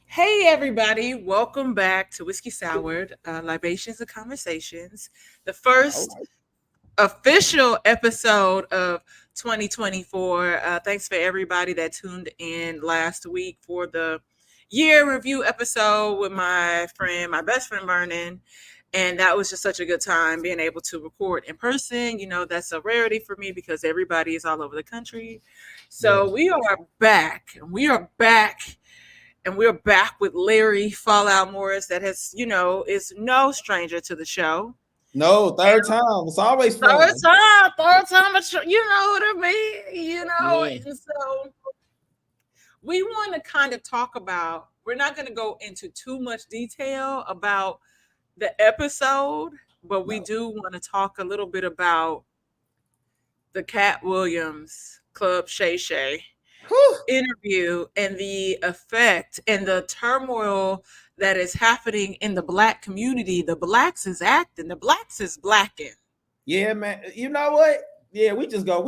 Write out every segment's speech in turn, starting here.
Hey, everybody, welcome back to Whiskey Soured Libations and Conversations, the All first right. official episode of 2024. Thanks for everybody that tuned in last week for the year review episode with my best friend Vernon. And that was just such a good time being able to record in person. That's a rarity for me because everybody is all over the country. Yeah. So we are back. We are back and we're back with Larry Fallout Morris, that is no stranger to the show. No, And third time. It's always third fun. time, third time, you know what I mean, Yeah. and so we want to kind of talk about. We're not going to go into too much detail about the episode, but we No. do want to talk a little bit about the Cat Williams Club Shay Shay Whew. interview and the effect and the turmoil that is happening in the black community. The blacks is acting, the blacks is blacking. Yeah, man. You know what? Yeah, we just go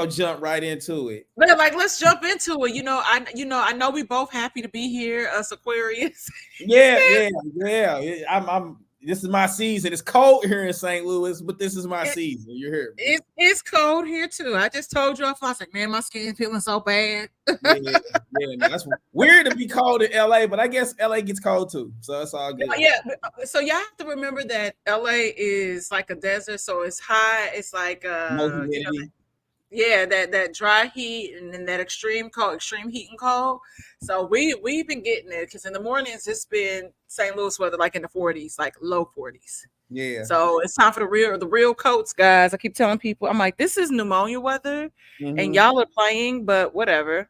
jump right into it. But like, let's jump into it. I know we both happy to be here, us Aquarius. Yeah, yeah, yeah. I'm this is my season. It's cold here in St. Louis, but this is my it, season. You hear me? it's cold here too. I just told you off. I was like, man, my skin feeling so bad. Yeah, yeah, man. That's weird to be cold in LA, but I guess LA gets cold too. So it's all good. Yeah, so y'all have to remember that LA is like a desert, so it's high. It's like No humidity. yeah, that dry heat and then that extreme cold, extreme heat and cold. So we've been getting it because in the mornings it's been St. Louis weather like in the 40s, like low 40s. Yeah. So it's time for the real coats, guys. I keep telling people, I'm like, this is pneumonia weather, and Hmm. y'all are playing, but whatever.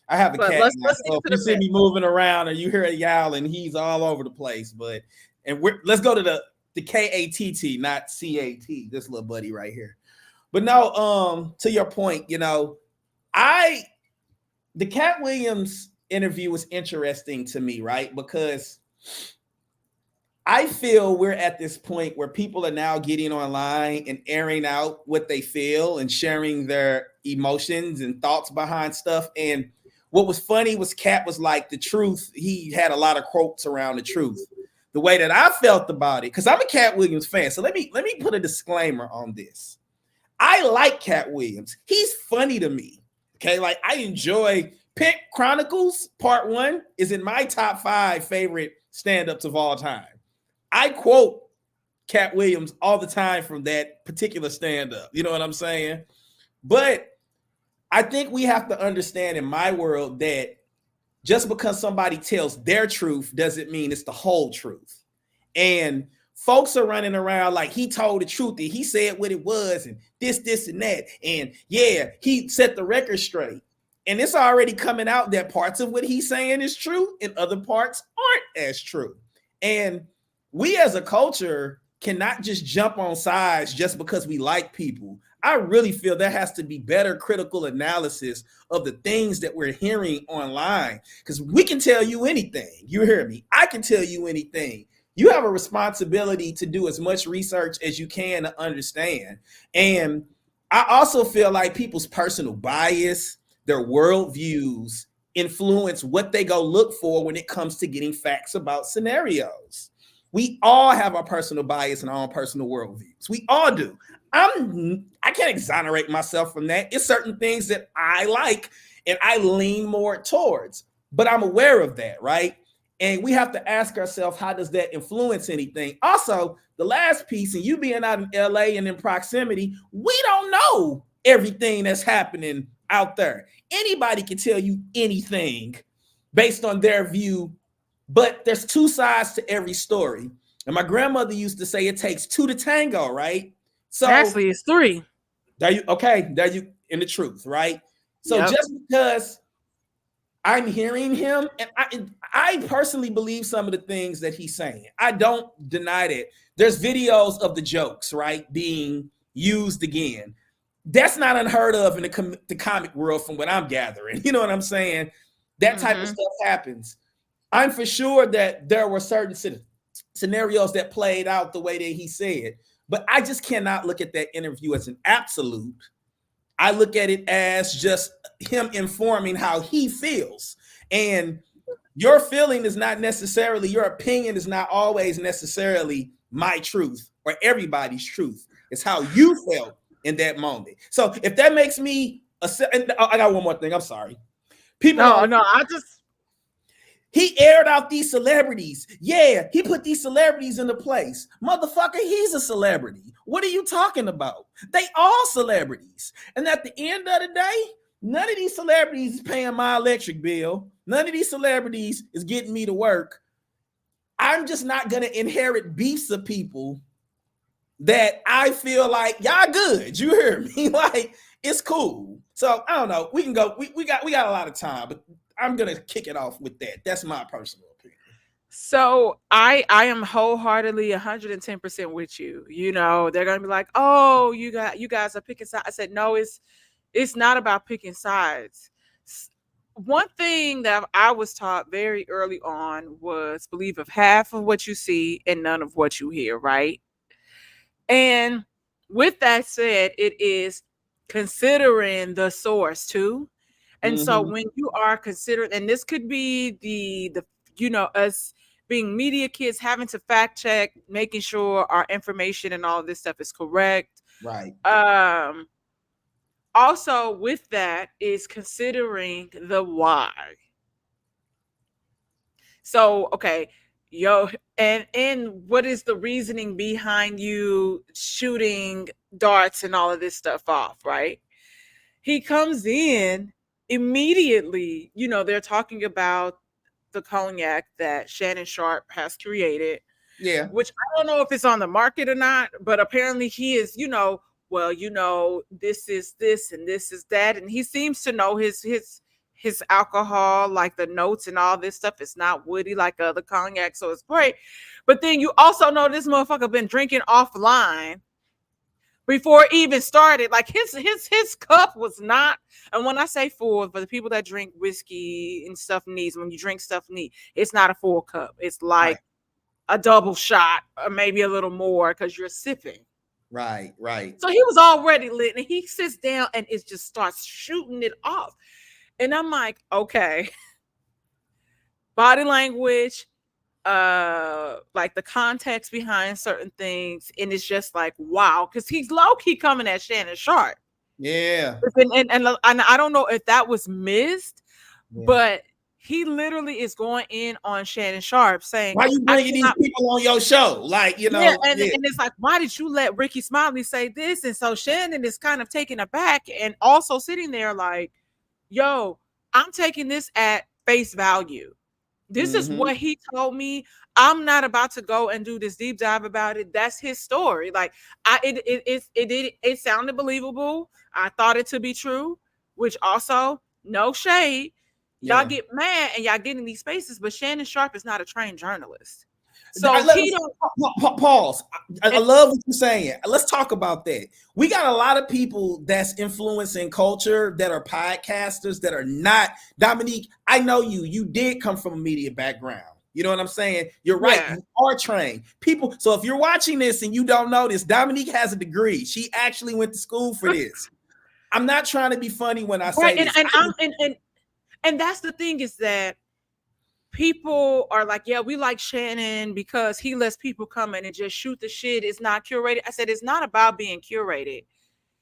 I have a But cat let's now, let's get so if to you the see vent. me moving around or you hear a yowl and he's all over the place, let's go to the Katt, not CAT. This little buddy right here. But no, to your point, I the Cat Williams interview was interesting to me, right? Because I feel we're at this point where people are now getting online and airing out what they feel and sharing their emotions and thoughts behind stuff. And what was funny was Cat was like the truth. He had a lot of quotes around the truth. The way that I felt about it, because I'm a Cat Williams fan. So let me put a disclaimer on this. I like Cat Williams. He's funny to me. Okay, like I enjoy Pink Chronicles Part One is in my top 5 favorite stand-ups of all time. I quote Cat Williams all the time from that particular stand up. You know what I'm saying? But I think we have to understand in my world that just because somebody tells their truth doesn't mean it's the whole truth. And folks are running around like he told the truth and he said what it was and this, and that. And yeah, he set the record straight. And it's already coming out that parts of what he's saying is true and other parts aren't as true. And we as a culture cannot just jump on sides just because we like people. I really feel there has to be better critical analysis of the things that we're hearing online because we can tell you anything. You hear me? I can tell you anything. You have a responsibility to do as much research as you can to understand. And I also feel like people's personal bias, their worldviews influence what they go look for when it comes to getting facts about scenarios. We all have our personal bias and our own personal worldviews. We all do. I can't exonerate myself from that. It's certain things that I like and I lean more towards, but I'm aware of that, right? And we have to ask ourselves, how does that influence anything? Also, the last piece, and you being out in LA and in proximity, we don't know everything that's happening out there. Anybody can tell you anything based on their view, but there's two sides to every story. And my grandmother used to say it takes two to tango, right? So Actually, it's three. there you in the truth, right? So Yep. just because I'm hearing him, and I personally believe some of the things that he's saying. I don't deny that. There's videos of the jokes, right, being used again. That's not unheard of in the comic world, from what I'm gathering. You know what I'm saying? That type of Mm-hmm. stuff happens. I'm for sure that there were certain scenarios that played out the way that he said, but I just cannot look at that interview as an absolute. I look at it as just him informing how he feels. And Your feeling is not necessarily, your opinion is not always necessarily my truth or everybody's truth. It's how you felt in that moment. So if that makes me and I got one more thing. I'm sorry. People No, don't. no, I just He aired out these celebrities. Yeah, he put these celebrities into place. Motherfucker, he's a celebrity. What are you talking about? They all celebrities. And at the end of the day, none of these celebrities is paying my electric bill. None of these celebrities is getting me to work. I'm just not going to inherit beefs of people that I feel like y'all good. You hear me? Like, it's cool. So I don't know. We can go. We got a lot of time, but I'm gonna kick it off with that. That's my personal opinion. so I am wholeheartedly 110% with you. You know, they're gonna be like, oh, you guys are picking sides. I said, no, it's not about picking sides. One thing that I was taught very early on was believe of half of what you see and none of what you hear, right? And with that said, it is considering the source too. And so Mm-hmm. when you are considering, and this could be the us being media kids having to fact check, making sure our information and all of this stuff is correct. Right. Um Also with that is considering the why. So, okay, yo, and what is the reasoning behind you shooting darts and all of this stuff off, right? He comes in immediately, they're talking about the cognac that Shannon Sharp has created, Yeah. which I don't know if it's on the market or not, but apparently he is, well, this is this and this is that. And he seems to know his alcohol, like the notes and all this stuff. It's not woody like other cognac, so it's great. But then you also know this motherfucker been drinking offline before it even started. Like his cup was not, and when I say full, for the people that drink whiskey and stuff neat, when you drink stuff neat, it's not a full cup. It's Right. like a double shot or maybe a little more because you're sipping. Right. Right. So he was already lit and he sits down and it just starts shooting it off. And I'm like, okay, body language, like the context behind certain things, and it's just like wow, because he's low-key coming at Shannon Sharp. Yeah. And I don't know if that was missed, Yeah. but he literally is going in on Shannon Sharp saying, Why you I bringing these cannot. people on your show? Like, Yeah, and, yeah. and it's like, why did you let Ricky Smiley say this? And so Shannon is kind of taken aback and also sitting there like, yo, I'm taking this at face value. This is Mm-hmm. what he told me. I'm not about to go and do this deep dive about it. That's his story. Like it sounded believable. I thought it to be true, which also no shade. Y'all Yeah. get mad and y'all get in these spaces, but Shannon Sharp is not a trained journalist. I, So let, he don't pause. I and love what you're saying. Let's talk about that. We got a lot of people that's influencing culture that are podcasters that are not. Dominique, I know you. You did come from a media background. You know what I'm saying? You're right. yeah. You are trained. People, so if you're watching this and you don't know this, Dominique has a degree. She actually went to school for this. I'm not trying to be funny when I Right. say And this. and I'm and that's the thing is that people are like, yeah, we like Shannon because he lets people come in and just shoot the shit. It's not curated. I said it's not about being curated.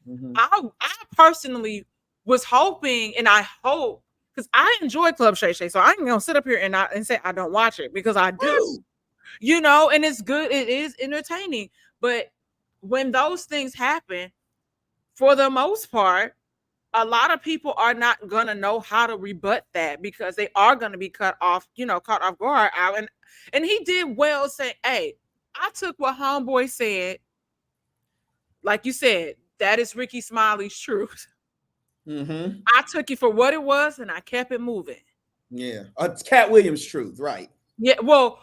Mhm. I personally was hoping, and I hope because I enjoy Club Shay Shay, so I ain't gonna sit up here and say I don't watch it because I do, Woo. and it's good. It is entertaining, but when those things happen, for the most part, a lot of people are not gonna know how to rebut that because they are gonna be caught off guard out. And he did well saying, hey, I took what homeboy said, like you said, that is Ricky Smiley's truth. Mm-hmm. I took it for what it was and I kept it moving. Yeah. It's Cat Williams' truth, right? Yeah, well,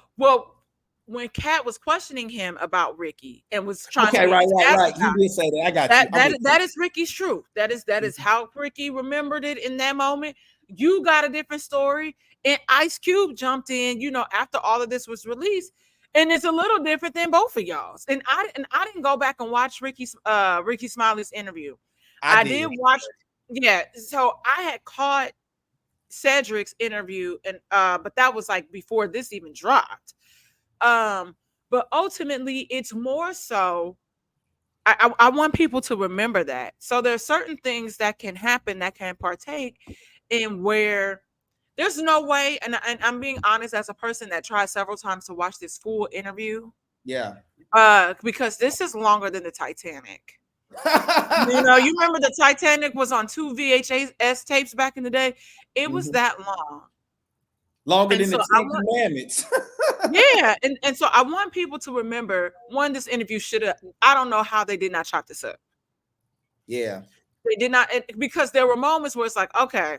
when Katt was questioning him about Ricky and was trying to Okay, be right, on his right, ass right. You about did say that. I got you. that I'm that with you. that is Ricky's truth. That is how Ricky remembered it in that moment. You got a different story. And Ice Cube jumped in, after all of this was released. And it's a little different than both of y'all's. And I didn't go back and watch Ricky Smiley's interview. I I did did. watch, yeah. So I had caught Cedric's interview, and but that was like before this even dropped. But ultimately, it's more so. I want people to remember that. So there are certain things that can happen that can partake in where there's no way, and I'm being honest as a person that tried several times to watch this full interview, Yeah. because this is longer than the Titanic. You know, you remember the Titanic was on 2 VHS tapes back in the day. It was Mhm. that long. Longer And than so the I Ten want, Commandments. yeah, and so I want people to remember, one, this interview should have, I don't know how they did not chop this up. Yeah. They did not, because there were moments where it's like, okay,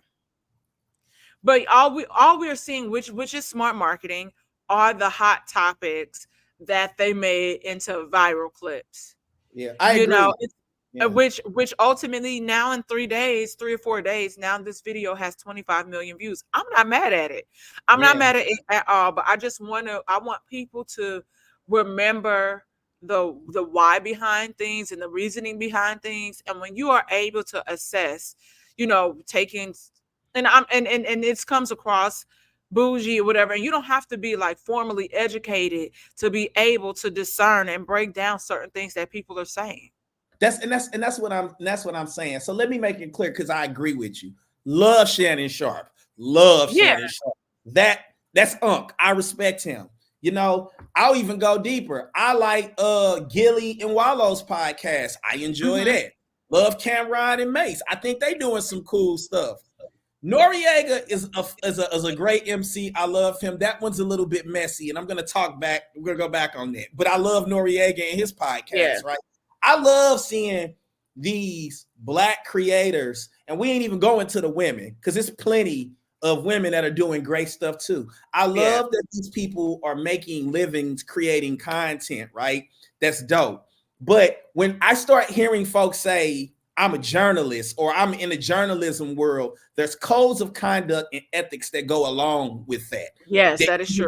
but all we are seeing, which is smart marketing, are the hot topics that they made into viral clips. Yeah. I You know, agree. Yeah. which ultimately now in 3 days, 3 or 4 days, now this video has 25 million views. I'm not mad at it. I'm not Yeah. mad at it at all. But I want people to remember the why behind things and the reasoning behind things. And when you are able to assess, taking, and it comes across bougie or whatever, and you don't have to be like formally educated to be able to discern and break down certain things that people are saying. That's what I'm saying. So let me make it clear because I agree with you. Love Shannon Sharp. Love Yeah. Shannon Sharp. That's Unc. I respect him. I'll even go deeper. I like Gilly and Wallow's podcast. I enjoy Hmm. that. Love Cameron and Mace. I think they doing some cool stuff. Noriega is a great MC. I love him. That one's a little bit messy, and I'm gonna talk back. We're gonna go back on that. But I love Noriega and his Yeah. podcast, right? I love seeing these black creators, and we ain't even going to the women because there's plenty of women that are doing great stuff too. I Yeah. love that these people are making livings, creating content, right? That's dope. But when I start hearing folks say, I'm a journalist or I'm in the journalism world, there's codes of conduct and ethics that go along with that. Yes, That that is true.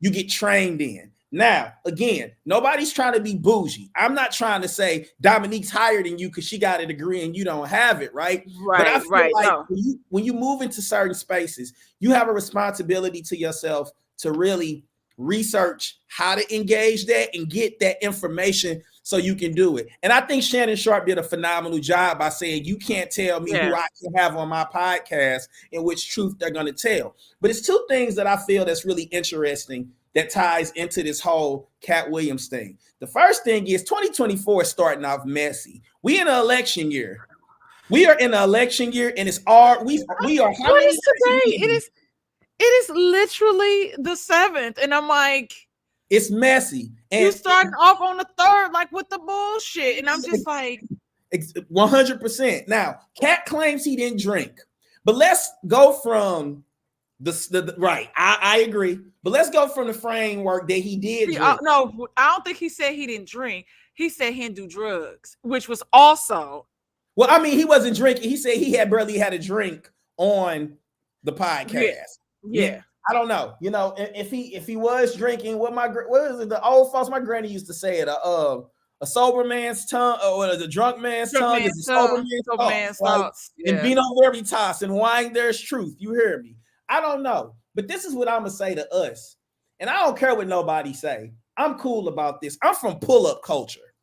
you get trained in. Now, again, nobody's trying to be bougie. I'm not trying to say Dominique's higher than you because she got a degree and you don't have it, right? But I Right, feel right. like No. when you move into certain spaces, you have a responsibility to yourself to really research how to engage that and get that information so you can do it. And I think Shannon Sharp did a phenomenal job by saying, you can't tell me who Yeah. I can have on my podcast and which truth they're going to tell. But it's two things that I feel that's really interesting that ties into this whole Katt Williams thing. The first thing is 2024 is starting off messy. We in an election year. We are in an election year, and it's our we are how What many is today? days It in? is it is literally the 7th. And I'm like, It's messy. you And starting off on the 3rd, like with the bullshit. And I'm just like, 100%. Now, Katt claims he didn't drink, but let's go from right. I agree, but let's go from the framework that he did see, drink. no, I don't think he said he didn't drink. He said he didn't do drugs, which was also, Well, I mean, he wasn't drinking. He said he had barely had a drink on the yeah, podcast. yeah. I don't know. If he was drinking, what is it? The old folks, my granny used to say it. A sober man's tongue, or the drunk man's Drunk tongue is man's a sober tongue, man's sober thoughts, man's right? thoughts. And Yeah. vino veritas, and wine there's truth. You hear me? I don't know, but this is what I'm gonna say to us, and I don't care what nobody say. I'm cool about this. I'm from pull-up culture.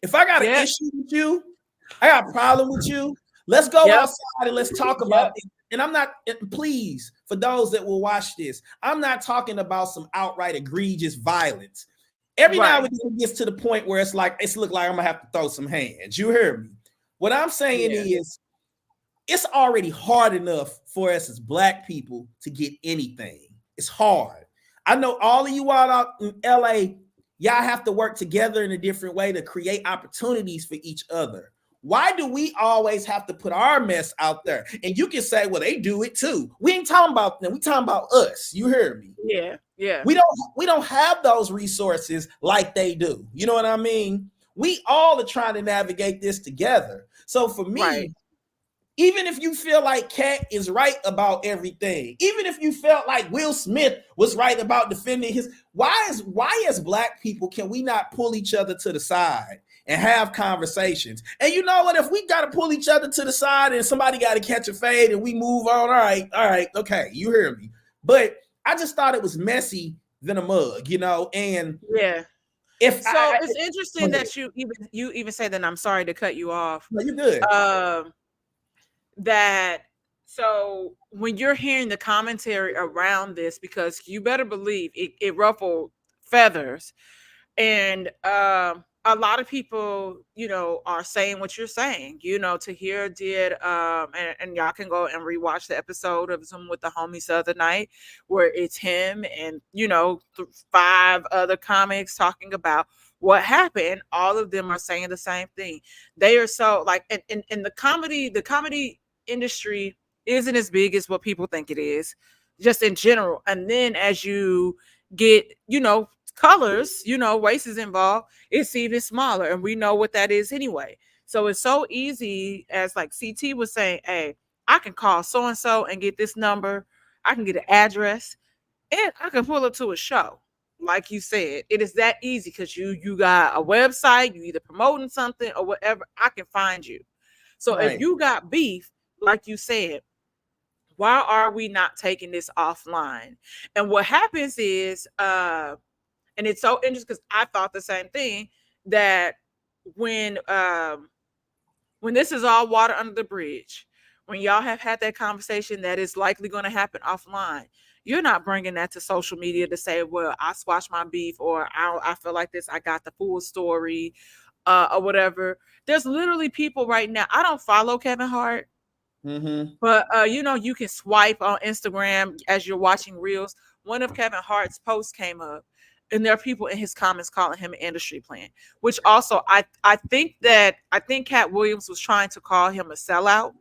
If I got an Yep. issue with you, I got a problem with you. Let's go Yep. outside and let's talk about Yep. this. And I'm not, please, for those that will watch this, I'm not talking about some outright egregious violence. Every now and Right. then it gets to the point where it's look like I'm gonna have to throw some hands. You hear me? What I'm saying Yeah. is it's already hard enough for us as black people to get anything. It's hard. I know all of you all out in LA, y'all have to work together in a different way to create opportunities for each other. Why do we always have to put our mess out there? And you can say, well, they do it too. We ain't talking about them. We talking about us. You hear me? Yeah. Yeah. We don't have those resources like they do. You know what I mean? We all are trying to navigate this together. So for Right. me, even if you feel like Katt is right about everything, even if you felt like Will Smith was right about defending his, why as black people can we not pull each other to the side and have conversations. And you know what? If we got to pull each other to the side and somebody got to catch a fade and we move on, all right, okay, you hear me. But I just thought it was messy than a mug, you know. And Yeah. if So I it's go interesting ahead. that you even say that. And I'm sorry to cut you off. No, you're good. Um, that so when you're hearing the commentary around this, because you better believe it ruffled feathers, and a lot of people, are saying what you're saying. Tahir did, and y'all can go and rewatch the episode of Zoom with the homies the other night, where it's him and five other comics talking about what happened. All of them are saying the same thing. They are so like, and the comedy industry isn't as big as what people think it is, just in general. And then as you get, colors, races involved, it's even smaller. And we know what that is anyway. So it's so easy, as like CT was saying, hey, I can call so and so and get this number. I can get an address and I can pull up to a show. Like you said, it is that easy because you got a website, you either promoting something or whatever, I can find you. So if Right. you got beef, like you said, why are we not taking this offline? And what happens is, and it's so interesting because I thought the same thing, that when when this is all water under the bridge, when y'all have had that conversation that is likely going to happen offline, you're not bringing that to social media to say, well, I squashed my beef, or I feel like this, I got the full story, or whatever. There's literally people right now. I don't follow Kevin Hart, Mm-hmm. but you can swipe on Instagram as you're watching reels. One of Kevin Hart's posts came up, and there are people in his comments calling him an industry plant. Which also, I think Cat Williams was trying to call him a sellout.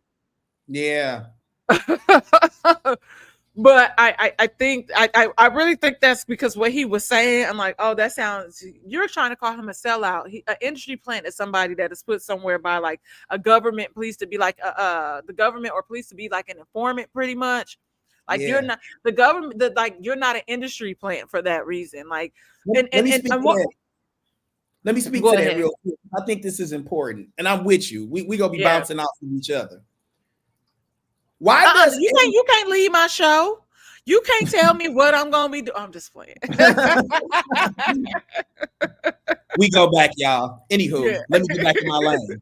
Yeah. But I really think that's because what he was saying. I'm like, oh, that sounds. You're trying to call him a sellout. An industry plant is somebody that is put somewhere by like a government police to be like the government or police to be like an informant, pretty much. Like you're Yeah. not the government. Like you're not an industry plant for that reason. Like Let, and let and me and, speak and to what? that. Let me speak Go to that ahead. real quick. I think this is important, and I'm with you. We gonna be Yeah. bouncing off of each other. Why does You can't leave my show. You can't tell me what I'm gonna be doing. I'm just playing. we go back, y'all? Yeah. Anywho, let me get back in my lane.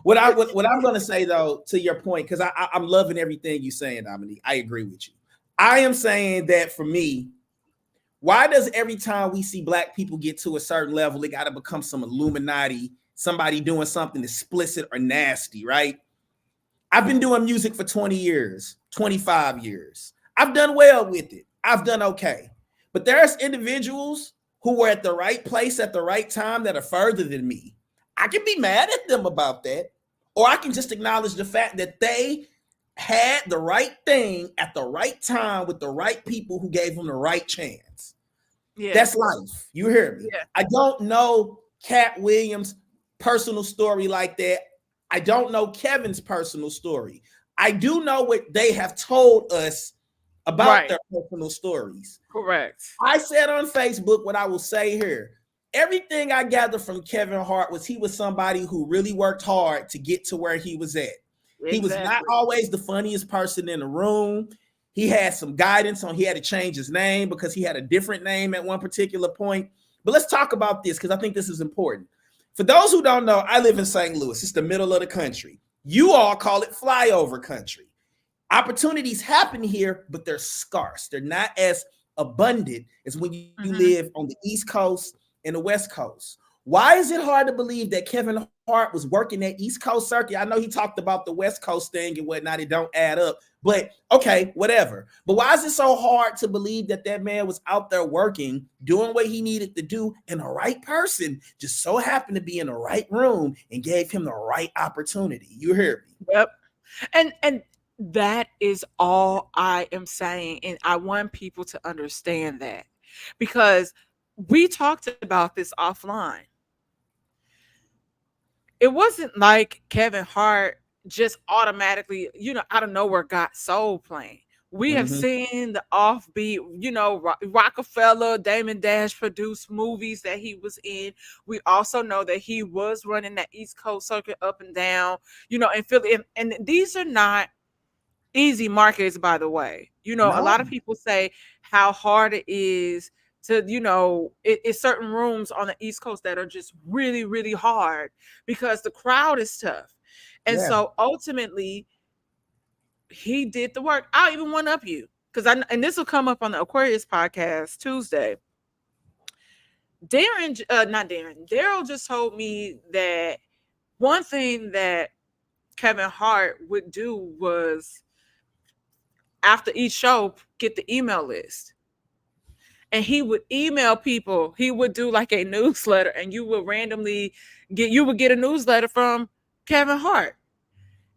What I'm gonna say though, to your point, because I'm loving everything you saying, Dominique. I agree with you. I am saying that for me, why does every time we see black people get to a certain level, it got to become some Illuminati, somebody doing something explicit or nasty, right? I've been doing music for 20 years, 25 years. I've done well with it. I've done okay. But there's individuals who were at the right place at the right time that are further than me. I can be mad at them about that, or I can just acknowledge the fact that they had the right thing at the right time with the right people who gave them the right chance. Yeah. That's life. You hear me? Yeah. I don't know Cat Williams' personal story like that. I don't know Kevin's personal story. I do know what they have told us about Right. their personal stories. Correct. I said on Facebook what I will say here. Everything I gathered from Kevin Hart was he was somebody who really worked hard to get to where he was at. He was not Exactly. always the funniest person in the room. He had some guidance on he had to change his name because he had a different name at one particular point. But let's talk about this because I think this is important. For those who don't know, I live in St. Louis. It's the middle of the country. You all call it flyover country. Opportunities happen here, but they're scarce. They're not as abundant as when you live Hmm. on the East Coast and the West Coast. Why is it hard to believe that Kevin Hart was working that East Coast circuit? I know he talked about the West Coast thing and whatnot. It don't add up, but okay, whatever. But why is it so hard to believe that that man was out there working, doing what he needed to do, and the right person just so happened to be in the right room and gave him the right opportunity? You hear me? Yep. And that is all I am saying, and I want people to understand that, because we talked about this offline. It wasn't like Kevin Hart just automatically, out of nowhere got soul playing. We have Mm-hmm. seen the offbeat, Rockefeller, Damon Dash produced movies that he was in. We also know that he was running that East Coast circuit up and down, in Philly. And these are not easy markets, by the way. A No. lot of people say how hard it is to, it's certain rooms on the East Coast that are just really, really hard because the crowd is tough. And Yeah. so ultimately, he did the work. I'll even one up you because and this will come up on the Aquarius podcast Tuesday. Not Darren, Daryl just told me that one thing that Kevin Hart would do was after each show get the email list, and he would email people. He would do like a newsletter, and you would get a newsletter from Kevin Hart,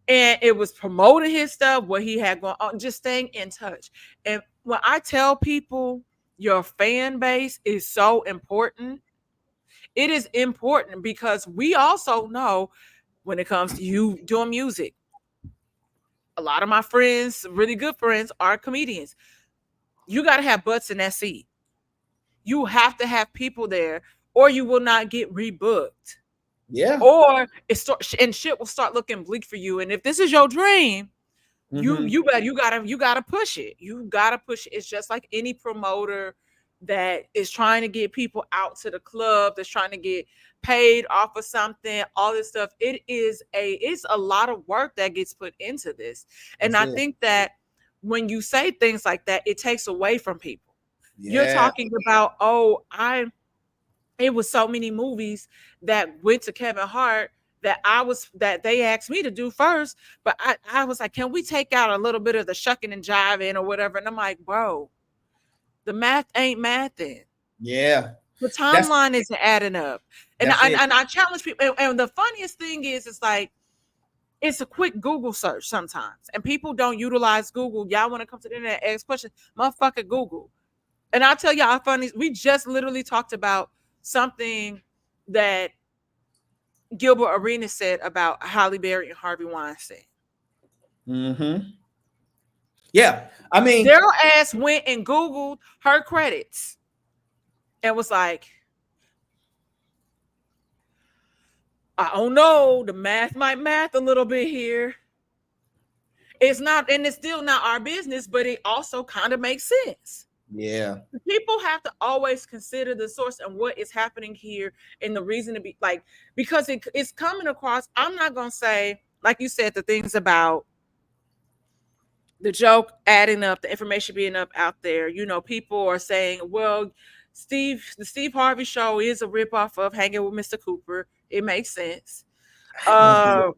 and it was promoting his stuff, what he had going on, just staying in touch. And when I tell people your fan base is so important, it is important because we also know when it comes to you doing music, a lot of my friends, really good friends, are comedians. You got to have butts in that seat. You have to have people there, or you will not get rebooked, Yeah. or and shit will start looking bleak for you. And if this is your dream, you Mm-hmm. you got you gotta push it. You gotta push it. It's just like any promoter that is trying to get people out to the club, that's trying to get paid off of something, all this stuff. It's a lot of work that gets put into this. And That's I it. think that when you say things like that, it takes away from people. You're Yeah. talking about, oh, it was so many movies that went to Kevin Hart that they asked me to do first, but I was like, can we take out a little bit of the shucking and jiving or whatever? And I'm like, bro, the math ain't mathing. Yeah. The That's timeline isn't adding up. And that's I, it. and I challenge people. And the funniest thing is, it's like, it's a quick Google search sometimes. And people don't utilize Google. Y'all want to come to the internet, ask questions, motherfucker Google. And I'll tell y'all funny, we just literally talked about something that Gilbert Arenas said about Halle Berry and Harvey Weinstein. Mm-hmm. Yeah. I mean, Daryl ass went and Googled her credits and was like, I don't know, the math might math a little bit here. It's not, and it's still not our business, but it also kind of makes sense. yeah. People have to always consider the source and what is happening here and the reason to be like, because it's coming across. I'm not going to say, like you said, the things about the joke adding up, the information being up out there. People are saying, well, the Steve Harvey show is a ripoff of Hanging with Mr. Cooper. It makes sense. I won't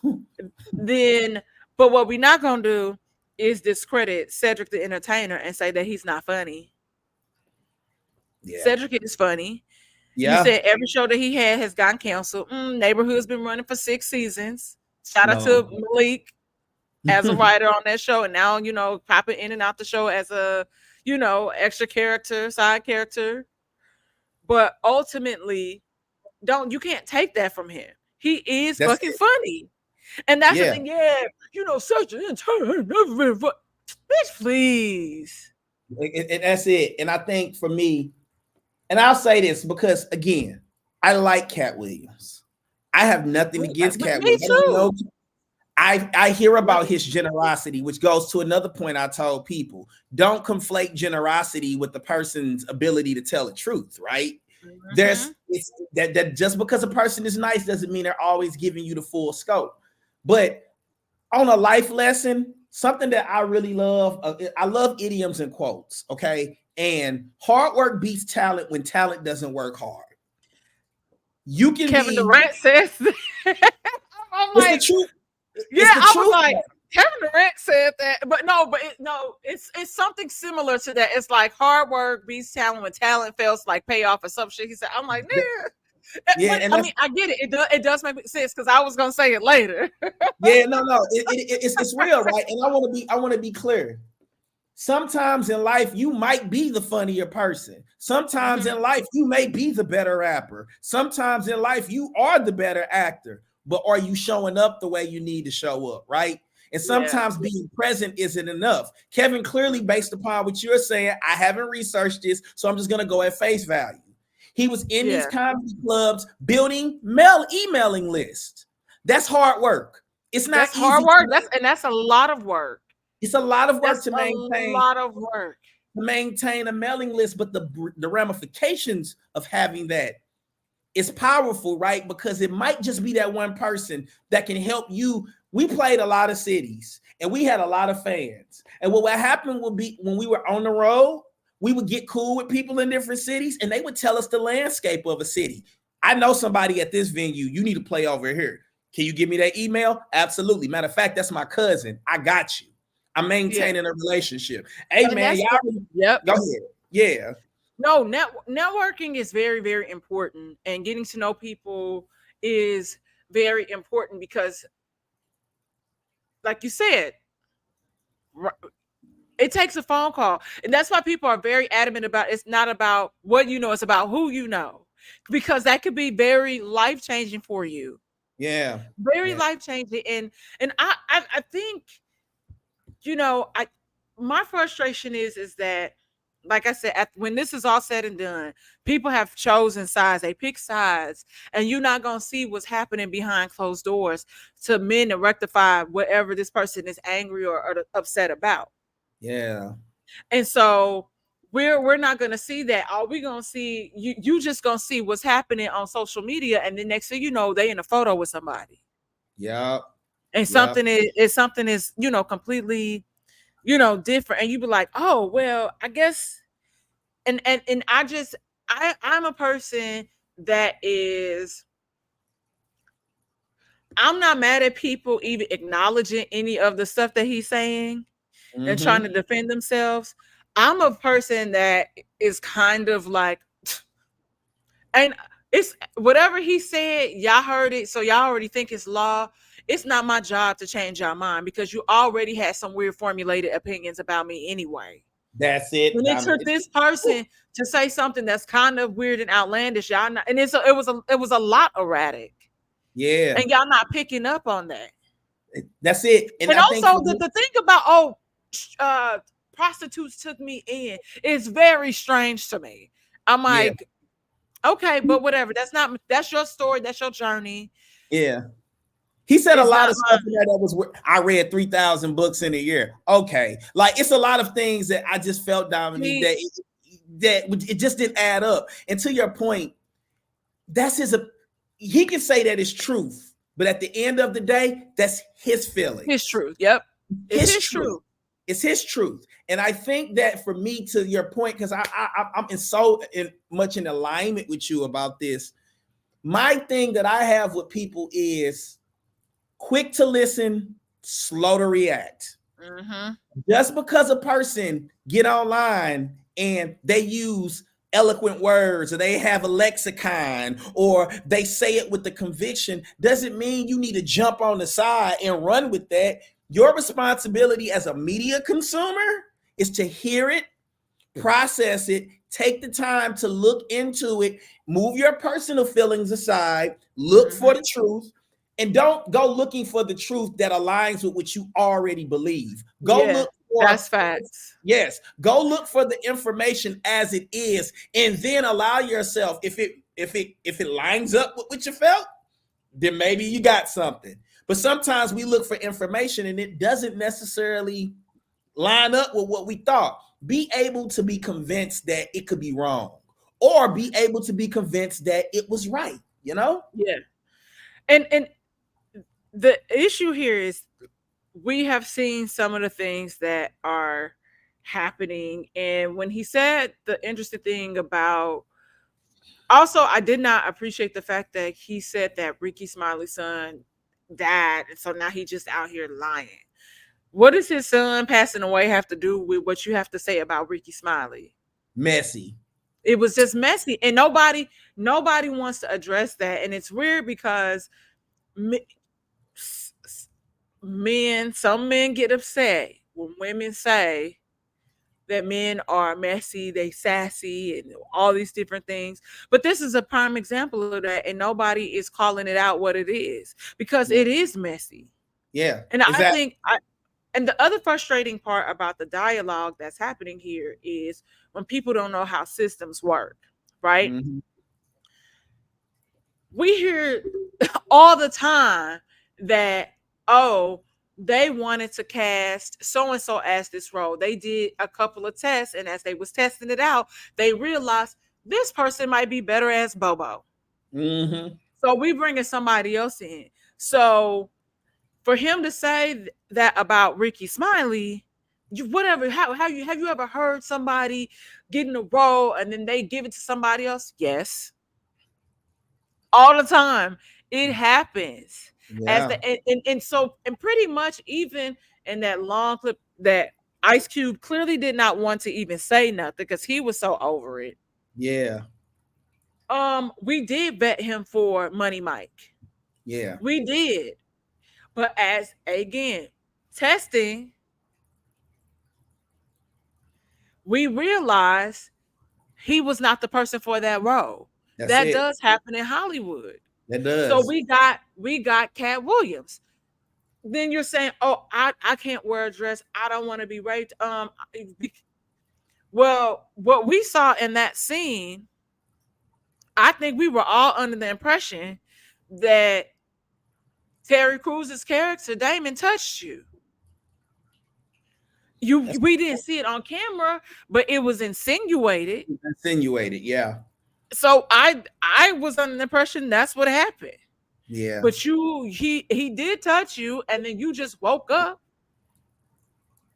be. Uh, then, but what we're not gonna do is discredit Cedric the Entertainer and say that he's not funny. Yeah. Cedric is funny. You Yeah. said every show that he had has gotten canceled. Neighborhood's been running for 6 seasons. Shout out to No. Malik as a writer on that show, and now popping in and out the show as a extra character, side character. But ultimately, don't you can't take that from him. He is That's fucking it. funny, and that's the Yeah. thing. Yeah, such an intern, never been bitch, please. That's it. And I think for me, and I'll say this because again, I like Cat Williams. I have nothing against Cat Me Williams. I don't know. too. I hear about his generosity, which goes to another point I told people. Don't conflate generosity with the person's ability to tell the truth, right? Mm-hmm. That just because a person is nice doesn't mean they're always giving you the full scope. But on a life lesson, something that I really love, I love idioms and quotes, okay? And hard work beats talent when talent doesn't work hard. You can Kevin be, Durant says, I'm it's the like, truth. yeah, It's the I was truth. like, Kevin Durant said that, but no, no, it's something similar to that. It's like hard work beats talent when talent fails to like pay off or some shit. He said, I'm like, nah. Yeah, But and I that's mean, I get it. It does make sense because I was gonna say it later. yeah, no, it's real, right? And I want to be clear. Sometimes in life, you might be the funnier person. Sometimes Mm-hmm. in life, you may be the better rapper. Sometimes in life, you are the better actor. But are you showing up the way you need to show up, right? And Yeah. sometimes being present isn't enough. Kevin, clearly, based upon what you're saying, I haven't researched this, so I'm just going to go at face value. He was in these Yeah. comedy clubs building mail emailing lists. That's hard work. It's not That's hard easy work. to. That's a lot of work. It's a lot of work That's to a maintain lot of work. a mailing list, but the ramifications of having that is powerful, right? Because it might just be that one person that can help you. We played a lot of cities and we had a lot of fans. And what happened would be when we were on the road, we would get cool with people in different cities and they would tell us the landscape of a city. I know somebody at this venue, you need to play over here. Can you give me that email? Absolutely. Matter of fact, that's my cousin. I got you. I'm Yeah. maintaining a relationship. Hey, And man, that's y'all yep. go ahead. Yeah. No, networking is very, very important, and getting to know people is very important because, like you said, r- it takes a phone call, and that's why people are very adamant about it's not about what you know, it's about who you know, because that could be very life changing for you, Yeah. very Yeah. life changing, and I think I my frustration is that, like I said, when this is all said and done, people have chosen sides. They pick sides, and you're not gonna see what's happening behind closed doors to mend and rectify whatever this person is angry or upset about. Yeah. And so we're not gonna see that. All we're gonna see, you just gonna see what's happening on social media, and the next thing you know, they in a photo with somebody, Yeah. and Yeah. something is completely different, and you be like, oh well, I guess. And I'm a person that is, I'm not mad at people even acknowledging any of the stuff that he's saying and trying to Mm-hmm. defend themselves. I'm a person that is kind of like, and it's whatever he said, y'all heard it, so y'all already think it's law. It's not my job to change your mind because you already had some weird formulated opinions about me anyway. That's it. When it took this person to say something that's kind of weird and outlandish, y'all not, and it was a lot erratic, Yeah. and y'all not picking up on that. That's it. And And I think for also the, me, the thing about uh prostitutes took me in is very strange to me. I'm yeah, like, okay, but whatever. That's your story. That's your journey. yeah. He said a It's lot not of stuff in mine. there that was. I read 3,000 books in a year. Okay, like it's a lot of things that I just felt, Dominique, He, that it just didn't add up. And to your point, that's his. He can say that it's truth, but at the end of the day, that's his his feelings, truth. Yep, it's his his truth. truth. It's his truth. And I think that for me, to your point, because I'm so much in alignment with you about this. My thing that I have with people is quick to listen, slow to react. Mm-hmm. Just because a person get online and they use eloquent words or they have a lexicon or they say it with the conviction doesn't mean you need to jump on the side and run with that. Your responsibility as a media consumer is to hear it, process it, take the time to look into it, move your personal feelings aside, look for the Mm-hmm. truth, and don't go looking for the truth that aligns with what you already believe. Go Yeah, look for, that's facts. yes, go look for the information as it is, and then allow yourself, if it lines up with what you felt, then maybe you got something. But sometimes we look for information and it doesn't necessarily line up with what we thought. Be able to be convinced that it could be wrong, or be able to be convinced that it was right, you know? Yeah, and the issue here is we have seen some of the things that are happening, and when he said the interesting thing about, also I did not appreciate the fact that he said that Ricky Smiley's son died, and so now he just out here lying. What does his son passing away have to do with what you have to say about Ricky Smiley? Messy. It was just messy, and nobody wants to address that, and it's weird because me- some men get upset when women say that men are messy, they sassy, and all these different things. But this is a prime example of that, and nobody is calling it out what it is because Yeah. it is messy. Yeah. And I Exactly. think and the other frustrating part about the dialogue that's happening here is when people don't know how systems work, right? Mm-hmm. We hear all the time that, oh, they wanted to cast so and so as this role. They did a couple of tests, and as they was testing it out, they realized this person might be better as Bobo. Mm-hmm. So we bringing somebody else in. So for him to say that about Ricky Smiley, whatever, how you have you ever heard somebody getting a role and then they give it to somebody else? Yes, all the time. It happens. As Yeah. the and so and pretty much even in that long clip that Ice Cube clearly did not want to even say nothing because he was so over it. Yeah. We did bet him for Money Mike. Yeah. We did. But as again, testing, we realized he was not the person for that role. That's That it. does happen in Hollywood. That So does. we got Cat Williams. Then you're saying, "Oh, I can't wear a dress. I don't want to be raped." Well, what we saw in that scene, I think we were all under the impression that Terry Cruz's character Damon touched you. That's We didn't see it on camera, but it was insinuated. insinuated. Yeah. So I was under the impression that's what happened. Yeah. But he did touch you, and then you just woke up,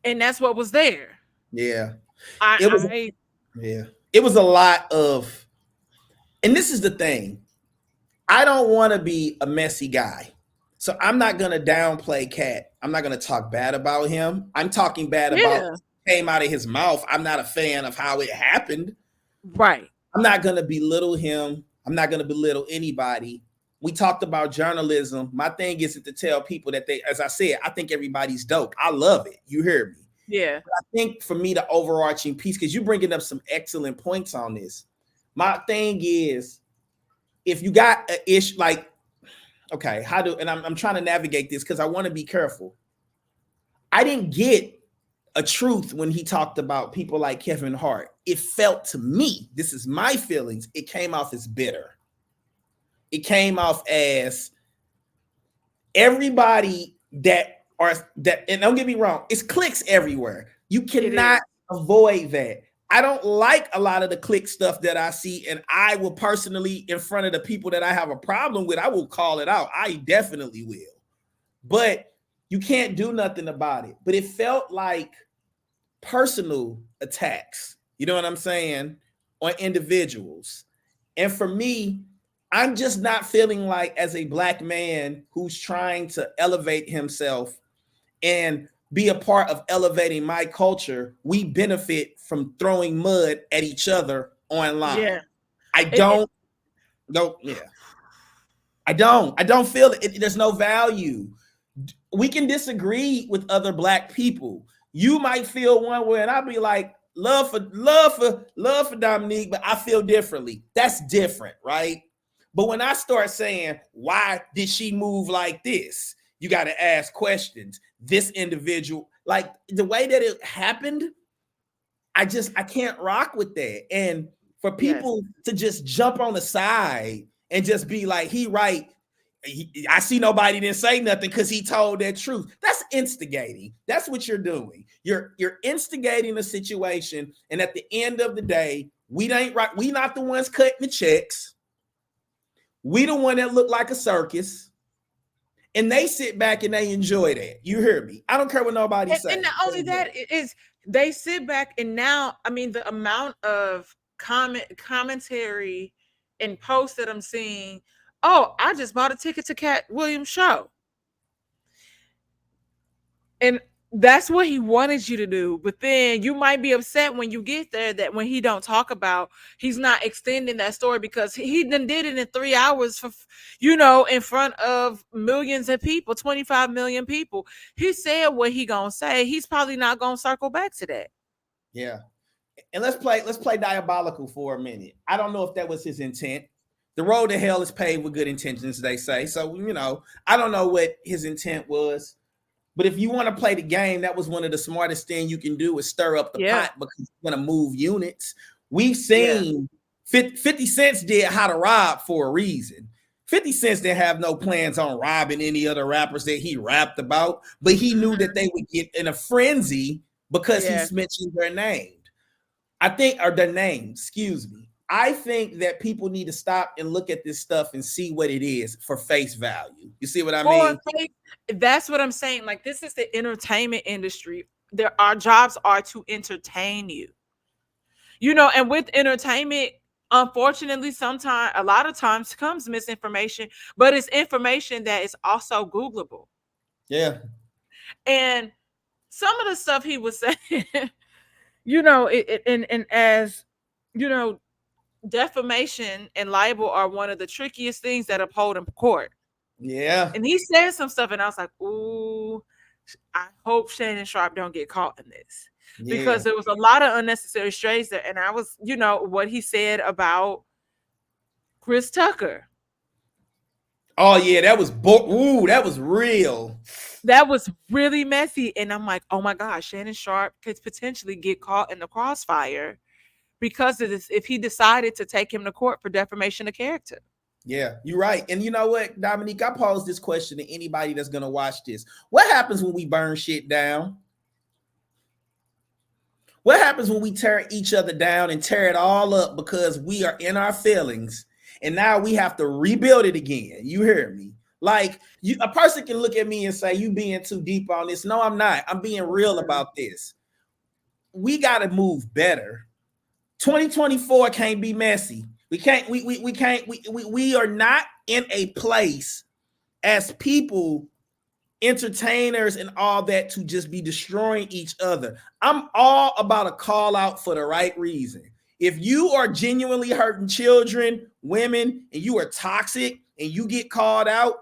and that's what was there. Yeah. I It was. I Yeah. It was a lot of, and this is the thing. I don't want to be a messy guy. So I'm not gonna downplay Cat. I'm not gonna talk bad about him. I'm talking bad about yeah, what came out of his mouth. I'm not a fan of how it happened. right. I'm not gonna belittle him. I'm not gonna belittle anybody. We talked about journalism. My thing isn't to tell people that they, as I said, I think everybody's dope. I love it. You hear me? Yeah. I think for me, the overarching piece, because you're bringing up some excellent points on this. My thing is, if you got an ish, like, okay, how do, and I'm trying to navigate this because I want to be careful. I didn't get a truth when he talked about people like Kevin Hart. It felt to me, this is my feelings, it came off as bitter. It came off as everybody that are that, and don't get me wrong, it's clicks everywhere. You It cannot is. avoid that. I don't like a lot of the click stuff that I see, and I will personally, in front of the people that I have a problem with, I will call it out. I definitely will. But you can't do nothing about it. But it felt like personal attacks, you know what I'm saying, on individuals. And for me, I'm just not feeling like, as a black man who's trying to elevate himself and be a part of elevating my culture, we benefit from throwing mud at each other online. Yeah. I It don't, yeah. I don't feel it. There's no value. We can disagree with other black people. You might feel one way, and I'll be like, love for Dominique, but I feel differently. That's different, right? But when I start saying, why did she move like this? You got to ask questions. This individual, like the way that it happened, I can't rock with that. And for yes. people to just jump on the side and just be like, he right. I see nobody didn't say nothing because he told that truth. That's instigating. That's what you're doing. You're instigating a situation, and at the end of the day, we ain't right. We not the ones cutting the checks. We the one that look like a circus, and they sit back and they enjoy that. You hear me? I don't care what nobody And say. not only that, it is they sit back and now, I mean, the amount of commentary and posts that I'm seeing. Oh, I just bought a ticket to Cat Williams' show. And that's what he wanted you to do, but then you might be upset when you get there that when he don't talk about, he's not extending that story because he done did it in 3 hours for, in front of millions of people, 25 million people. He said what he gonna say. He's probably not gonna circle back to that. Yeah. And let's play diabolical for a minute. I don't know if that was his intent. The road to hell is paved with good intentions, they say. So, I don't know what his intent was. But if you want to play the game, that was one of the smartest thing you can do is stir up the Yeah. pot because you're going to move units. We've Yeah. seen 50 Cents did How to Rob for a reason. 50 Cents didn't have no plans on robbing any other rappers that he rapped about, but he knew that Mhm. they would get in a frenzy because Yeah. he's mentioned their name. I think, or their name, excuse me. I think that people need to stop and look at this stuff and see what it is for face value. You see what I For mean? fake, that's what I'm saying. Like, this is the entertainment industry. There, our jobs are to entertain you. And with entertainment, unfortunately, sometimes, a lot of times, comes misinformation, but it's information that is also Googleable. Yeah. And some of the stuff he was saying, and as you know, defamation and libel are one of the trickiest things that uphold in court. Yeah. And he said some stuff, and I was like, "Ooh, I hope Shannon Sharp don't get caught in this," Yeah. because there was a lot of unnecessary strays there. And I was, what he said about Chris Tucker. Oh yeah, that was ooh, that was real. That was really messy, and I'm like, "Oh my gosh, Shannon Sharp could potentially get caught in the crossfire because of this if he decided to take him to court for defamation of character." Yeah, you're right. And you know what, Dominique, I pose this question to anybody that's gonna watch this. What happens when we burn shit down? What happens when we tear each other down and tear it all up because we are in our feelings and now we have to rebuild it again? You hear me? Like a person can look at me and say, "You being too deep on this." No, I'm not. I'm being real Mhm. about this. We gotta move better. 2024 can't be messy. We can't, we can't, we are not in a place as people, entertainers and all that, to just be destroying each other. I'm all about a call out for the right reason. If you are genuinely hurting children, women, and you are toxic and you get called out,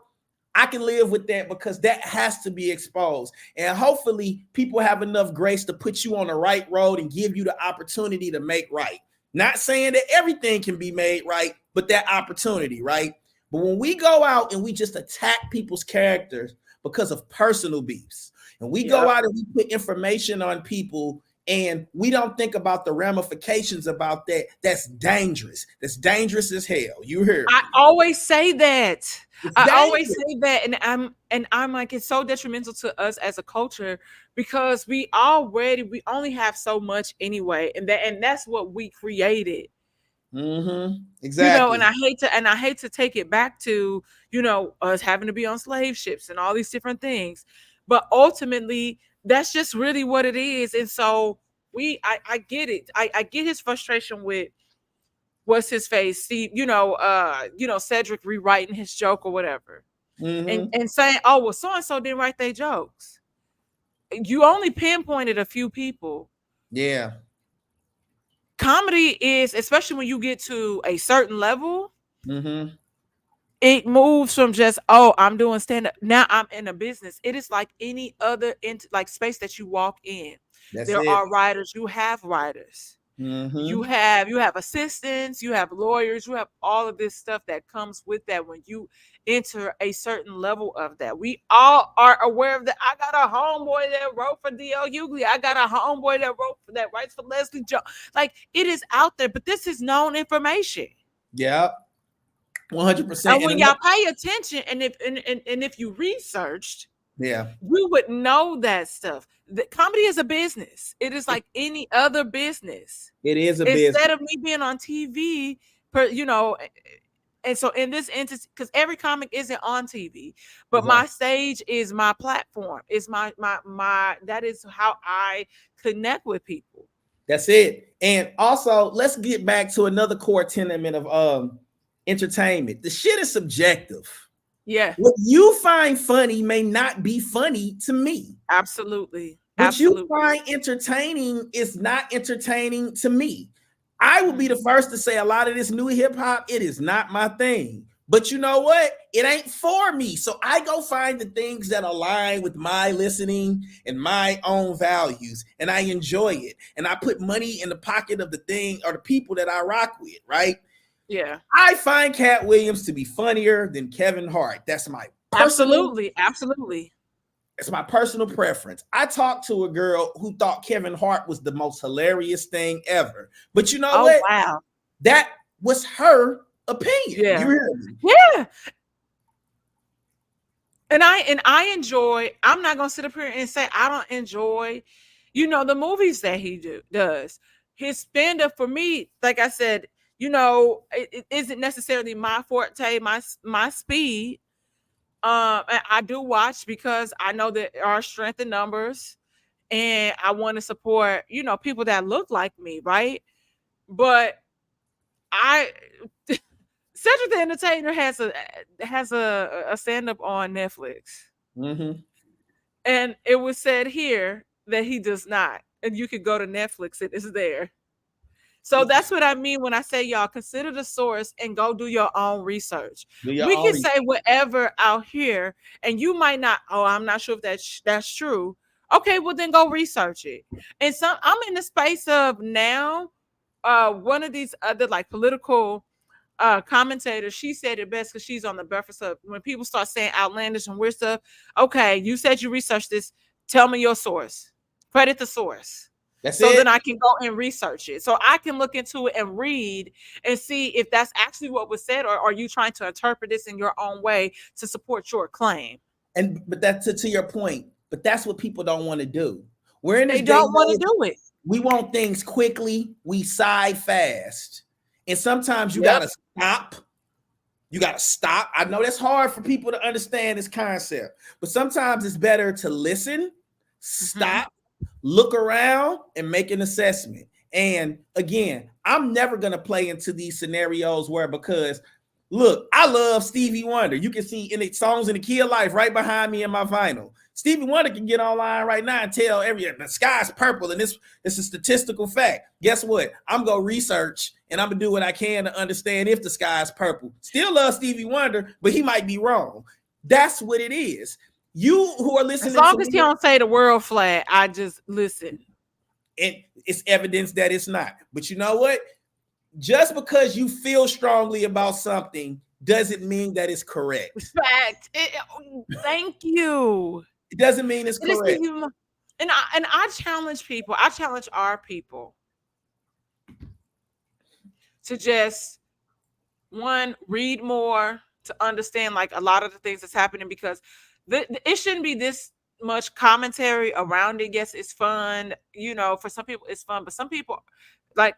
I can live with that because that has to be exposed. And hopefully, people have enough grace to put you on the right road and give you the opportunity to make right. Not saying that everything can be made right, but that opportunity, right? But when we go out and we just attack people's characters because of personal beefs, and we go Yep. out and we put information on people and we don't think about the ramifications about that, that's dangerous. That's dangerous as hell. You hear I me? always say that. It's I always dangerous. say that, and I'm like, it's so detrimental to us as a culture because we only have so much anyway, and that's what we created. Mm-hmm. And Exactly. I hate to take it back to, us having to be on slave ships and all these different things. But ultimately, that's just really what it is. And so I get it. I get his frustration with what's his face, Steve, Cedric rewriting his joke or whatever. And Mm-hmm. and saying, "Oh, well, so and so didn't write their jokes." You only pinpointed a few people. Yeah. Comedy is, especially when you get to a certain level, Mm-hmm. it moves from just, "Oh, I'm doing stand up, now I'm in a business." It is like any other like space that you walk in. That's There it. are writers, you have writers. You Mm-hmm. have assistants, you have lawyers, you have all of this stuff that comes with that when you enter a certain level of that. We all are aware of that. I got a homeboy that wrote for DL Hughley. I got a homeboy that writes for Leslie Jones. Like, it is out there, but this is known information. Yeah. 100%. And And when another, y'all pay attention, and if you researched, yeah, you would know that stuff. The comedy is a business. It is like any other business. it is a Instead business. of me being on TV, and so in this instance, because every comic isn't on TV, but my Exactly. stage is my platform. Is my that is how I connect with people. That's it. And also, let's get back to another core tenement of entertainment. The shit is subjective. Yeah, What you find funny may not be funny to me. absolutely, What you absolutely. find entertaining is not entertaining to me. I will be the Mhm. first to say a lot of this new hip hop, it is not my thing. But you know what? It ain't for me. So I go find the things that align with my listening and my own values, and I enjoy it. And I put money in the pocket of the thing or the people that I rock with, right? Yeah, I find Cat Williams to be funnier than Kevin Hart. That's my personal, absolutely, absolutely. It's my personal preference. I talked to a girl who thought Kevin Hart was the most hilarious thing ever. But you know Oh what? wow. That was her opinion. You Yeah. hear me? Yeah. And I enjoy, I'm not gonna sit up here and say I don't enjoy, the movies that he does. His stand-up for me, like I said, it isn't necessarily my forte, my speed. And I do watch because I know that there are strength in numbers, and I want to support, people that look like me, right? But I Cedric the Entertainer has a stand-up on Netflix. Mm-hmm. And it was said here that he does not. And you could go to Netflix, it is there. So that's what I mean when I say, y'all, consider the source and go do your own research. Do your We own can research. say whatever out here, and you might not, oh, I'm not sure if that's true. Okay, well then go research it. And some I'm in the space of now, one of these other like political commentator, she said it best because she's on the breakfast of when people start saying outlandish and weird stuff. Okay, you said you researched this. Tell me your source. Credit the source. That's So then it. I can go and research it. So I can look into it and read and see if that's actually what was said, or are you trying to interpret this in your own way to support your claim? And but that's to your point. But that's what people don't want to do. We're in this They day don't and want to age. do it. We want things quickly. We side fast. And sometimes you Yep. gotta stop. You gotta stop. I know that's hard for people to understand this concept, but sometimes it's better to listen, Mhm. stop, look around, and make an assessment. And again, I'm never gonna play into these scenarios where because look, I love Stevie Wonder. You can see in the songs in the Key of Life right behind me in my vinyl. Stevie Wonder can get online right now and tell the sky's purple, and this is a statistical fact. Guess what? I'm gonna research and I'm gonna do what I can to understand if the sky's purple. Still love Stevie Wonder, but he might be wrong. That's what it is. You who are As listening to long as he me, don't say the world flag, I just listen. it's evidence that it's not. But you know what? Just because you feel strongly about something doesn't mean that it's correct. Fact. Thank you. It doesn't mean it's It isn't correct. even, and I challenge people. I challenge our people to just one read more to understand like a lot of the things that's happening because it shouldn't be this much commentary around it. Yes, it's fun. For some people it's fun, but some people, like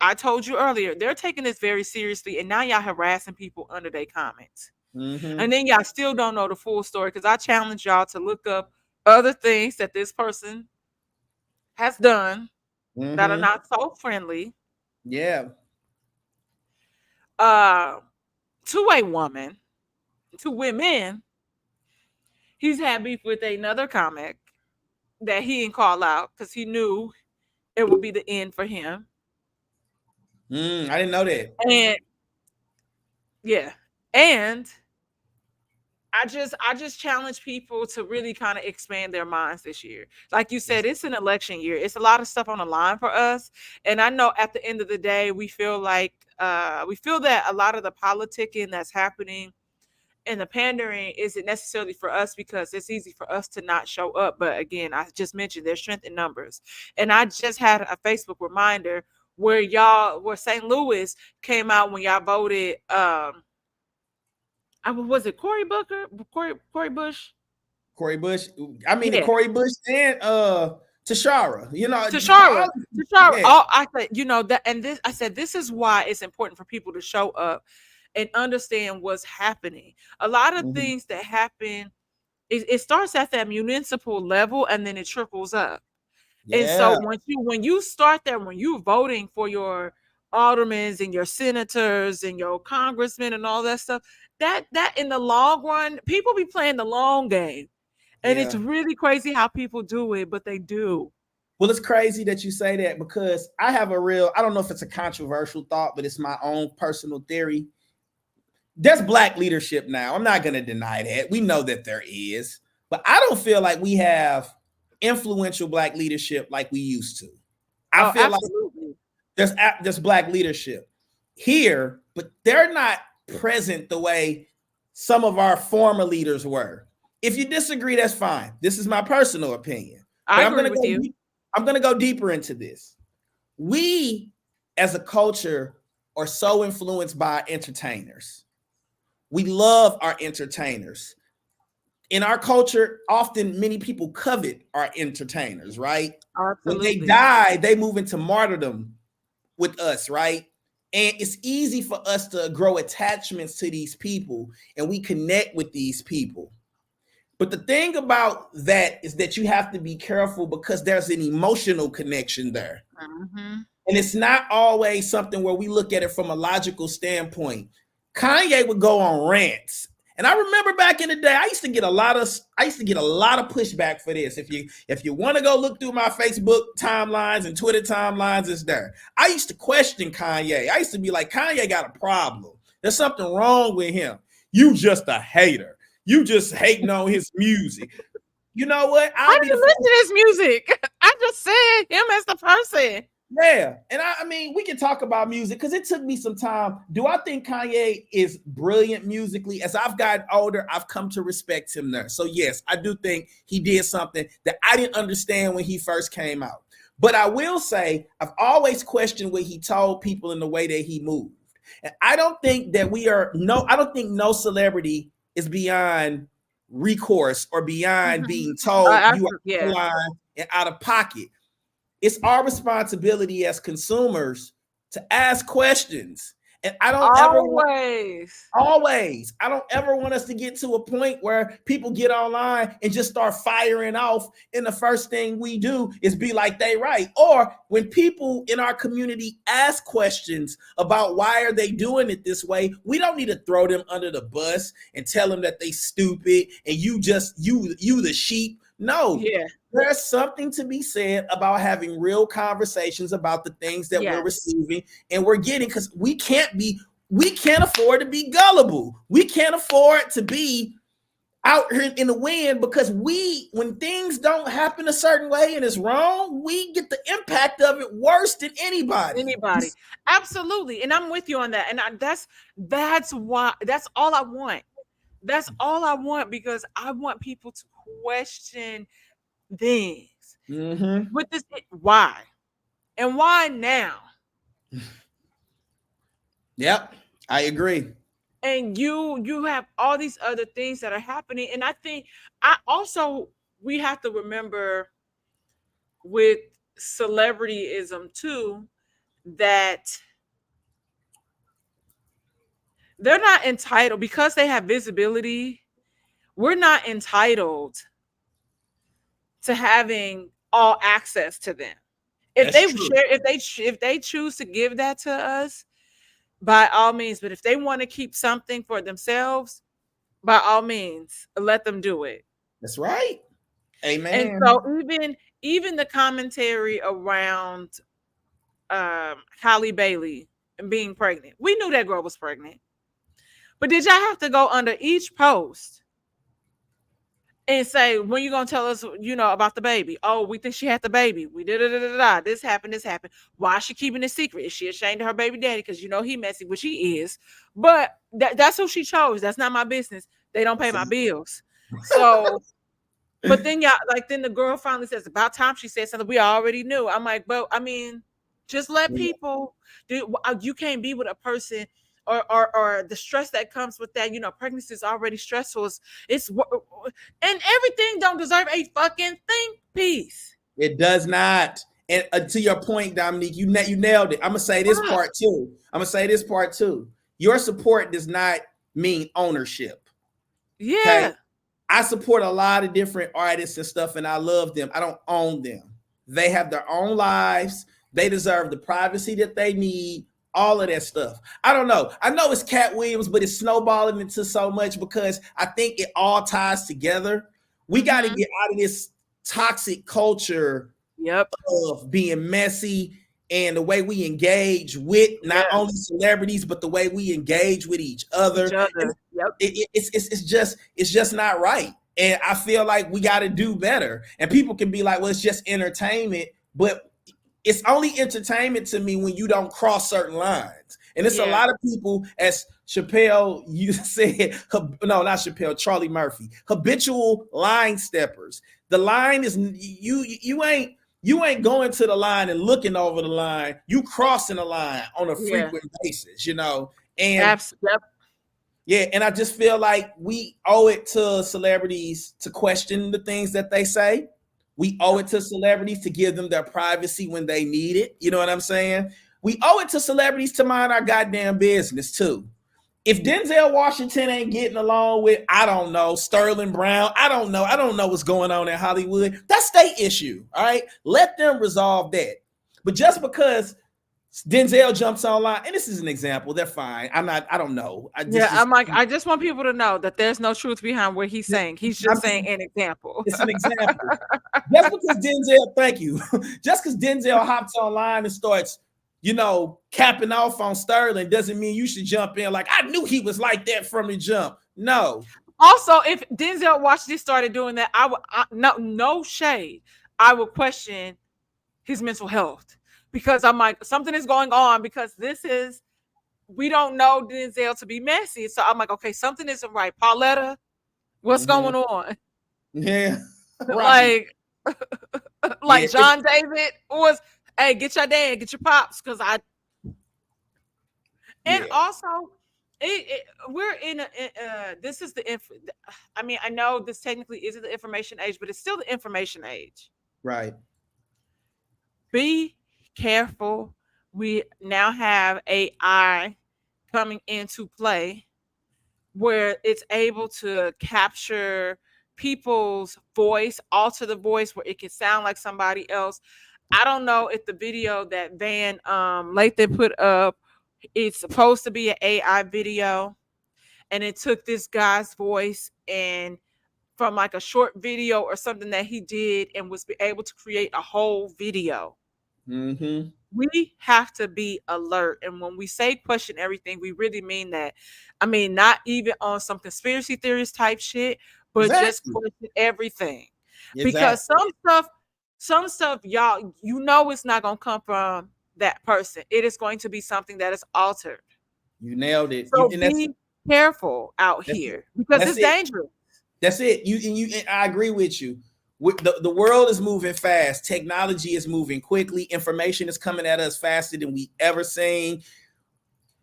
I told you earlier, they're taking this very seriously, and now y'all harassing people under their comments. Mm-hmm. And then y'all still don't know the full story because I challenge y'all to look up other things that this person has done that are Mm-hmm. not so friendly, Yeah. uh, to a woman, to women. He's had beef with another comic that he didn't call out because he knew it would be the end for him. I didn't know that. And yeah, and I just challenge people to really kind of expand their minds this year. Like you said, it's an election year. It's a lot of stuff on the line for us. And I know at the end of the day, we feel that a lot of the politicking that's happening and the pandering isn't necessarily for us because it's easy for us to not show up. But again, I just mentioned there's strength in numbers. And I just had a Facebook reminder where St. Louis came out when y'all voted was it Cory Booker? Cory Bush? Corey Bush. I mean, the Yeah. Corey Bush and Tashara. For all, Tashara. Tashara. yeah. Oh, I said, that, and this I said this is why it's important for people to show up and understand what's happening. A lot of Mhm. things that happen, it starts at that municipal level and then it trickles up. And so Yeah. when you start there, when you're voting for your aldermen and your senators and your congressmen and all that stuff, that in the long run, people be playing the long game. And it's Yeah. really crazy how people do it, but they do. Well, it's crazy that you say that because I have I don't know if it's a controversial thought, but it's my own personal theory. There's black leadership now. I'm not going to deny that. We know that there is, but I don't feel like we have influential black leadership like we used to. I Oh, feel like absolutely. there's black leadership here, but they're not present the way some of our former leaders were. If you disagree, that's fine. This is my personal opinion. I But I'm agree gonna with go you. I'm gonna go deeper into this. We as a culture are so influenced by entertainers. We love our entertainers. In our culture, often many people covet our entertainers, right? When they Absolutely. die, they move into martyrdom with us, right? And it's easy for us to grow attachments to these people and we connect with these people. But the thing about that is that you have to be careful because there's an emotional connection there. Hmm. And it's not always something where we look at it from a logical standpoint. Kanye would go on rants. And I remember back in the day, I used to get a lot of pushback for this. If you want to go look through my Facebook timelines and Twitter timelines, it's there. I used to question Kanye. I used to be like, Kanye got a problem. There's something wrong with him. You just a hater. You just hating on his music. You know what? I I'll be the didn't listen first. to his music. I just said him as the person. Yeah, and I mean, we can talk about music because it took me some time. Do I think Kanye is brilliant musically? As I've gotten older, I've come to respect him there. So yes, I do think he did something that I didn't understand when he first came out. But I will say, I've always questioned what he told people in the way that he moved. And I don't think that I don't think no celebrity is beyond recourse or beyond Hmm. being told you are out of Yeah. line and out of pocket. It's our responsibility as consumers to ask questions. And I don't ever want Always. always, I don't ever want us to get to a point where people get online and just start firing off. And the first thing we do is be like, they right. Or when people in our community ask questions about why are they doing it this way, we don't need to throw them under the bus and tell them that they stupid and you the sheep. No, Yeah. there's something to be said about having real conversations about the things that we're Yes. receiving and we're getting because we can't afford to be gullible. We can't afford to be out here in the wind because when things don't happen a certain way and it's wrong, we get the impact of it worse than anybody. Anybody. Absolutely. And I'm with you on that. And that's why that's all I want. That's all I want because I want people to question things. Mm-hmm. With this, why? And why now? Yep, I agree. And you have all these other things that are happening. And I think I also we have to remember with celebrityism too that they're not entitled because they have visibility. We're not entitled to having all access to them. If That's they true. share, if they choose to give that to us, by all means. But if they want to keep something for themselves, by all means, let them do it. That's right. And so Amen. even the commentary around Halle Bailey and being pregnant, we knew that girl was pregnant. But did y'all have to go under each post and say, when you gonna tell us, about the baby? Oh, we think she had the baby. We did it. This happened. This happened. Why is she keeping it secret? Is she ashamed of her baby daddy? Because he messy, which he is. But that's who she chose. That's not my business. They don't pay my bills. So, but then then the girl finally says, about time she said something we already knew. I'm like, but I mean, just let people do. You can't be with a person or the stress that comes with that. Pregnancy is already stressful. And everything don't deserve a fucking think piece. It does not. And to your point, Dominique, you nailed it. I'm gonna say this Fuck. part too. Your support does not mean ownership. Okay. Yeah. I support a lot of different artists and stuff, and I love them. I don't own them. They have their own lives. They deserve the privacy that they need. All of that stuff. I don't know. I know it's Katt Williams, but it's snowballing into so much because I think it all ties together. We got to Mm-hmm. get out of this toxic culture Yep. of being messy and the way we engage with not Yeah. only celebrities but the way we engage with each Each other. And other. Yep. it's just not right. And I feel like we got to do better. And people can be like, well, it's just entertainment, but it's only entertainment to me when you don't cross certain lines. And it's a Yeah. lot of people, as Chappelle, you said, no, not Chappelle, Charlie Murphy, habitual line steppers. The line is you ain't going to the line and looking over the line. You crossing the line on a Yeah. frequent basis, you know. And Absolutely. yeah, and I just feel like we owe it to celebrities to question the things that they say. We owe it to celebrities to give them their privacy when they need it. You know what I'm saying? We owe it to celebrities to mind our goddamn business too. If Denzel Washington ain't getting along with, I don't know, Sterling Brown, I don't know. I don't know what's going on in Hollywood. That's their issue. All right. Let them resolve that. But just because Denzel jumps online, and this is an example, they're fine. I don't know. I Yeah, just I'm like, I just want people to know that there's no truth behind what he's saying. He's I'm just saying just, an example. it's an example. Just because Denzel, thank you. Just because Denzel hops online and starts, capping off on Sterling doesn't mean you should jump in like I knew he was like that from the jump. No. Also, if Denzel Washington started doing that, no shade. I would question his mental health because I'm like, something is going on because we don't know Denzel to be messy. So I'm like, okay, something isn't right. Pauletta, what's Mhm. going on? Yeah. Right. Like, Yeah. like John David was, hey, get your dad, get your pops, because I and Yeah. also we're in this is I mean, I know this technically isn't the information age, but it's still the information age. Right. Be careful. We now have AI coming into play where it's able to capture people's voice, alter the voice where it can sound like somebody else. I don't know if the video that Van Lathan put up, it's supposed to be an AI video, and it took this guy's voice and from like a short video or something that he did and was able to create a whole video. Mm-hmm. We have to be alert. And when we say question everything, we really mean that. I mean, not even on some conspiracy theories type shit, but just Exactly. question everything. Because Exactly. some stuff, y'all, it's not gonna come from that person. It is going to be something that is altered. You nailed it. You So and be careful out that's it. here because That's it's it. dangerous. That's it. And I agree with you. The world is moving fast. Technology is moving quickly. Information is coming at us faster than we ever seen.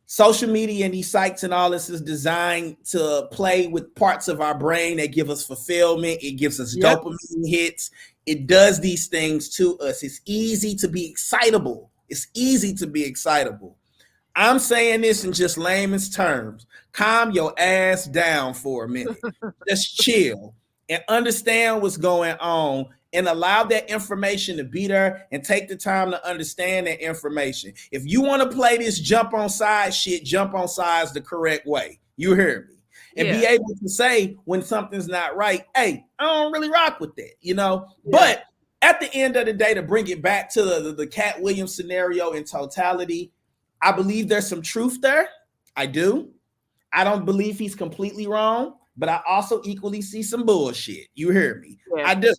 Social media and these sites and all this is designed to play with parts of our brain that give us fulfillment. It gives us Yep. dopamine hits. It does these things to us. It's easy to be excitable. It's easy to be excitable. I'm saying this in just layman's terms. Calm your ass down for a minute. Just chill and understand what's going on and allow that information to be there and take the time to understand that information. If you want to play this jump on sides shit, jump on sides the correct way. You hear me? And be Yeah. able to say when something's not right, hey, I don't really rock with that, Yeah. But at the end of the day, to bring it back to the Katt Williams scenario in totality, I believe there's some truth there. I do. I don't believe he's completely wrong, but I also equally see some bullshit. You hear me? Yeah. I do.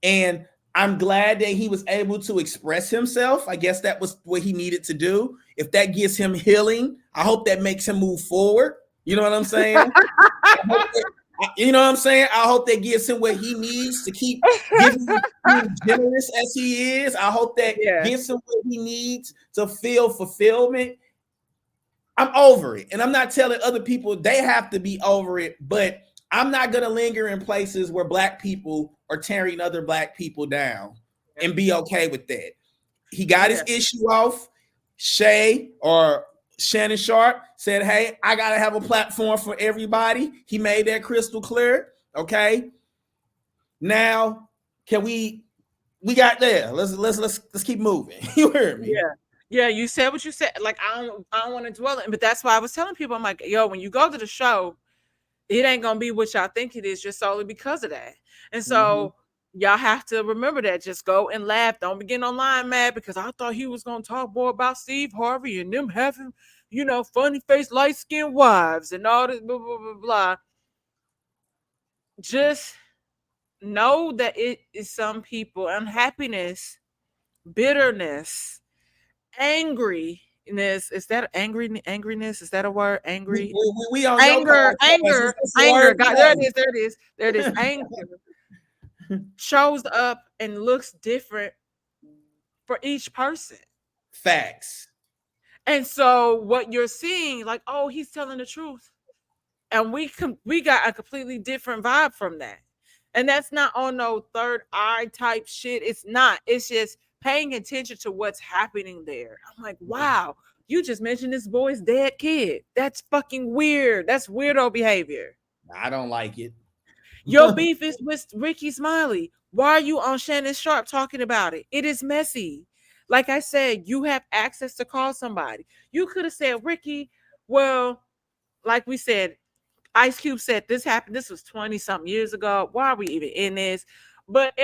And I'm glad that he was able to express himself. I guess that was what he needed to do. If that gives him healing, I hope that makes him move forward. You know what I'm saying? You know what I'm saying? I hope that gives him what he needs to keep being generous as he is. I hope that Yeah. gives him what he needs to feel fulfillment. I'm over it. And I'm not telling other people they have to be over it, but I'm not going to linger in places where black people are tearing other black people down and be okay with that. He got his Yeah. issue off. Shay or Shannon Sharp said, hey, I got to have a platform for everybody. He made that crystal clear. Okay. Now, can we got there. Let's keep moving. You hear me? Yeah. Yeah, you said what you said. Like, I don't want to dwell in, but that's why I was telling people, I'm like, yo, when you go to the show, it ain't gonna be what y'all think it is just solely because of that. And Mm-hmm. so y'all have to remember that. Just go and laugh. Don't be getting online mad because I thought he was gonna talk more about Steve Harvey and them having, funny face, light skinned wives and all this blah blah blah blah. Just know that it is some people unhappiness, bitterness, angry. Is that angriness? Is that a word? Angry? We on your Anger, podcast. anger, It's a anger. word God, there it today. is. There it is. There it is. Anger shows up and looks different for each person. Facts. And so what you're seeing, like, oh, he's telling the truth. And we got a completely different vibe from that. And that's not on no third eye type shit. It's not. It's just paying attention to what's happening there. I'm like, wow, you just mentioned this boy's dead kid. That's fucking weird. That's weirdo behavior. I don't like it. Your beef is with Ricky Smiley. Why are you on Shannon Sharp talking about it? It is messy. Like I said, you have access to call somebody. You could have said, Ricky, well, like we said, Ice Cube said this happened. This was 20 something years ago. Why are we even in this? But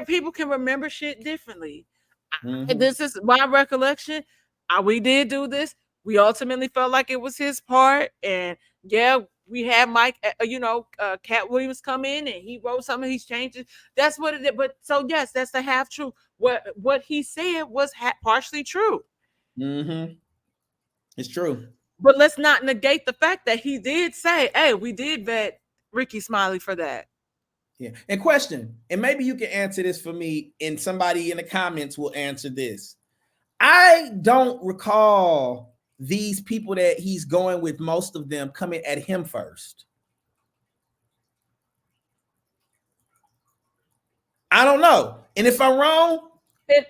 people can remember shit differently. Mhm. This is my recollection. We did do this. We ultimately felt like it was his part. And yeah, we had Mike, Cat Williams come in and he wrote something. He's changed it. That's what it is. But so, yes, that's the half truth. What he said was partially true. Mhm. It's true. But let's not negate the fact that he did say, hey, we did vet Ricky Smiley for that. Yeah. And question, and maybe you can answer this for me, and somebody in the comments will answer this. I don't recall these people that he's going with, most of them coming at him first. I don't know. And if I'm wrong,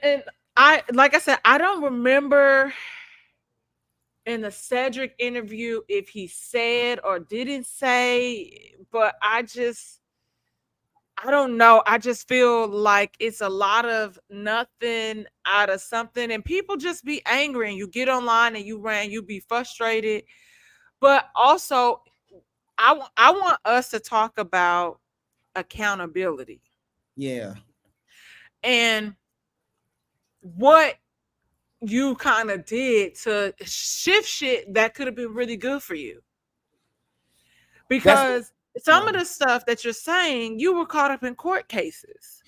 And I, like I said, I don't remember in the Cedric interview if he said or didn't say, but I don't know. I just feel like it's a lot of nothing out of something, and people just be angry, and you get online and you be frustrated. But also, I want us to talk about accountability yeah, and what you kind of did to shift shit that could have been really good for you. that's Because some yeah. of the stuff that you're saying, you were caught up in court cases.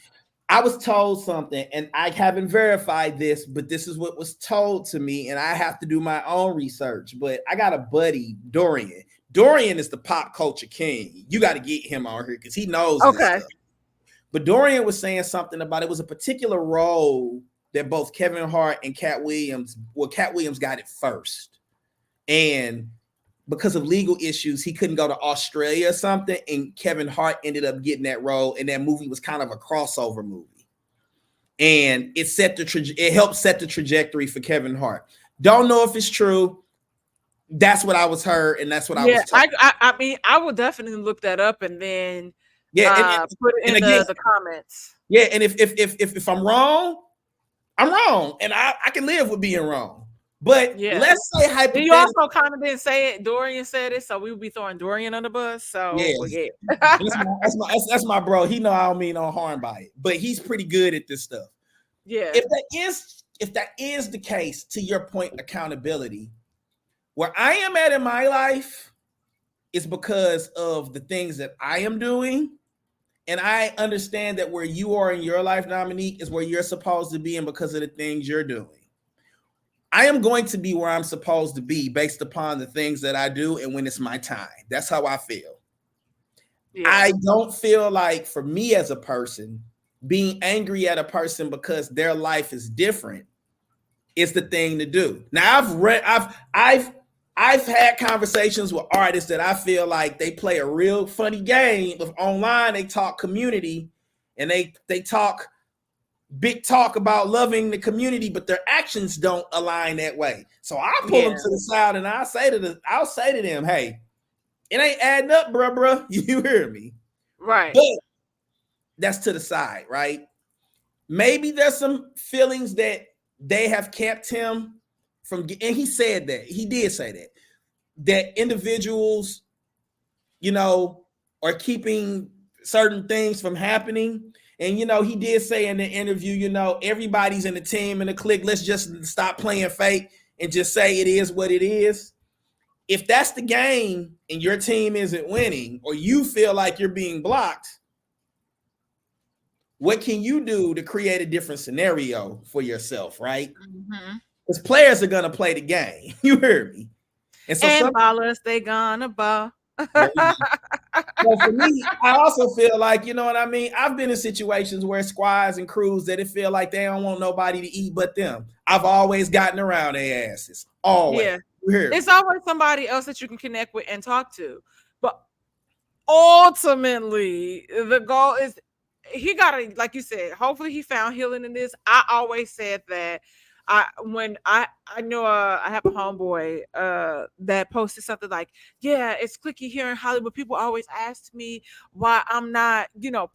I was told something, and I haven't verified this, but this is what was told to me, and I have to do my own research. But I got a buddy, Dorian. Dorian is the pop culture king. You got to get him on here because he knows this Okay. stuff. But Dorian was saying something about, it was a particular role that both Kevin Hart and Cat Williams got it first. And because of legal issues, he couldn't go to Australia or something. And Kevin Hart ended up getting that role. And that movie was kind of a crossover movie. And it helped set the trajectory for Kevin Hart. Don't know if it's true. That's what I was heard, and that's what I Yeah, was told. I mean, I will definitely look that up and then Yeah, put it and in again, the comments. yeah, and if I'm wrong, I'm wrong, and I can live with being wrong. But Yeah. let's say And you hypothetically, also kind of didn't say it. Dorian said it, so we would be throwing Dorian on the bus. yeah, So well, yeah. that's my bro. He know I don't mean no harm by it, but he's pretty good at this stuff. Yeah. If that is the case, to your point, accountability, where I am at in my life is because of the things that I am doing. And I understand that where you are in your life, Dominique, is where you're supposed to be, and because of the things you're doing. I am going to be where I'm supposed to be based upon the things that I do and when it's my time. That's how I feel. Yeah. I don't feel like, for me as a person, being angry at a person because their life is different is the thing to do. Now I've had conversations with artists that I feel like they play a real funny game of online. They talk community and they talk big talk about loving the community, but their actions don't align that way. So I pull them Yeah. to the side and I'll say to them, hey, it ain't adding up, bruh. You hear me? Right. But that's to the side, right? Maybe there's some feelings that they have kept him from, and he said that. He did say that individuals, you know, are keeping certain things from happening. And, he did say in the interview, everybody's in the team and the clique. Let's just stop playing fake and just say it is what it is. If that's the game and your team isn't winning, or you feel like you're being blocked, what can you do to create a different scenario for yourself, right? Mm-hmm. Because players are gonna play the game. You heard me. And so And some ballers, they gonna ball. there we go. So for me, I also feel like, you know what I mean? I've been in situations where squads and crews that it feel like they don't want nobody to eat but them. I've always gotten around their asses. Always. Yeah. You hear It's me? always somebody else that you can connect with and talk to. But ultimately, the goal is he gotta, like you said, hopefully he found healing in this. I always said that I know I have a homeboy that posted something like, yeah, it's clicky here in Hollywood. People always ask me why I'm not,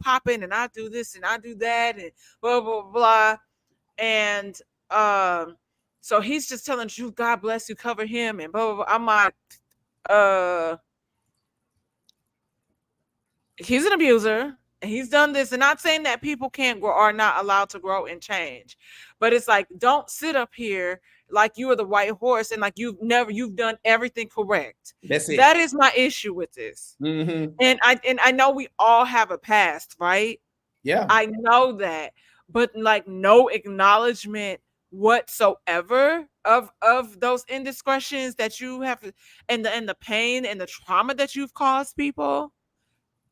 popping, and I do this and I do that and blah blah blah. And um so he's just telling the truth, God bless you, cover him, and blah blah blah. I'm like, uh he's an abuser and he's done this, and not saying that people can't grow, are not allowed to grow and change, but it's like, don't sit up here like you are the white horse and like you've done everything correct. That's it. That is my issue with this. Mm-hmm. And I know we all have a past, right? Yeah. I know that, but like no acknowledgement whatsoever of those indiscretions that you have, and the pain and the trauma that you've caused people.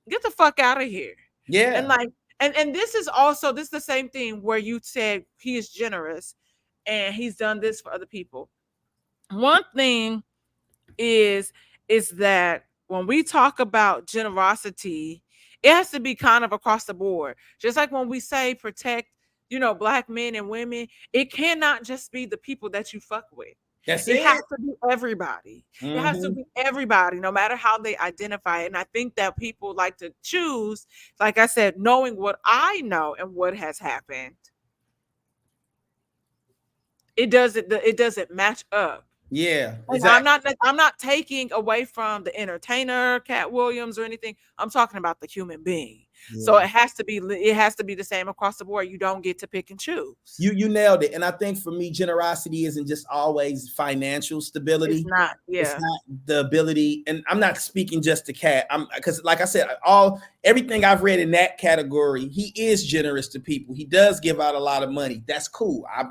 Get the fuck out of here. And Yeah. like, and this is the same thing where you said he is generous and he's done this for other people. One thing is is that when we talk about generosity, it has to be kind of across the board. Just like when we say protect, black men and women, it cannot just be the people that you fuck with. That's It has it. to be everybody. It has to Mm-hmm. be everybody, no matter how they identify it. And I think that people like to choose, like I said, knowing what I know and what has happened, it doesn't match up. Yeah. And Exactly. I'm not taking away from the entertainer, Cat Williams, or anything. I'm talking about the human being. So Yeah. it has to be the same across the board. You don't get to pick and choose. You nailed it. And I think for me, generosity isn't just always financial It's stability. not, It's yeah. not the ability, and I'm not speaking just to Cat. I'm because, like I said, all everything I've read in that category, he is generous to people. He does give out a lot of money. That's cool. I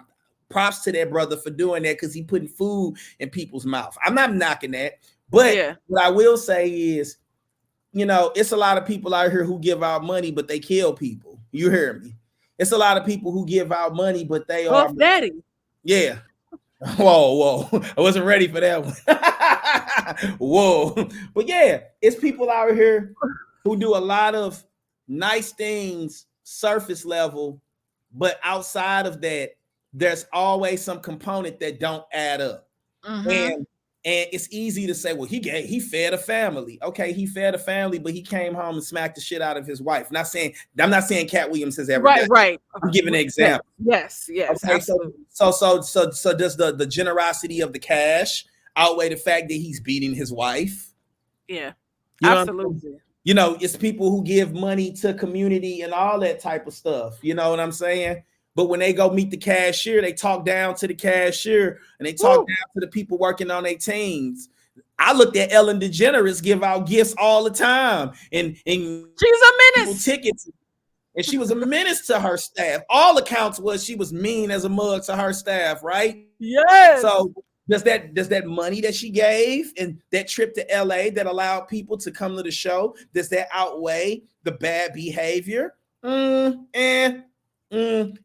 props to that brother for doing that because he putting food in people's mouth. I'm not knocking that, but Yeah. what I will say is, it's a lot of people out here who give out money, but they kill people. You hear me? It's a lot of people who give out money, but they are, Buff Daddy. yeah. Whoa, whoa. I wasn't ready for that one. Whoa. But yeah, it's people out here who do a lot of nice things surface level, but outside of that, there's always some component that don't add up. Mm-hmm. And it's easy to say, well, he fed a family. Okay, he fed a family, but he came home and smacked the shit out of his wife. I'm not saying Cat Williams has ever Right, done. right. I'm giving an Yes, example. yes, Okay, so absolutely. so does the generosity of the cash outweigh the fact that he's beating his wife? Yeah, You know what I'm saying? absolutely. It's people who give money to community and all that type of stuff. You know what I'm saying? But when they go meet the cashier, they talk down to the cashier and they talk Woo. down to the people working on their teams. I looked at Ellen DeGeneres give out gifts all the time and She's a people menace. tickets, and she was a menace to her staff. All accounts was she was mean as a mug to her staff, right? Yes. So does that money that she gave and that trip to LA that allowed people to come to the show, does that outweigh the bad behavior? Mm,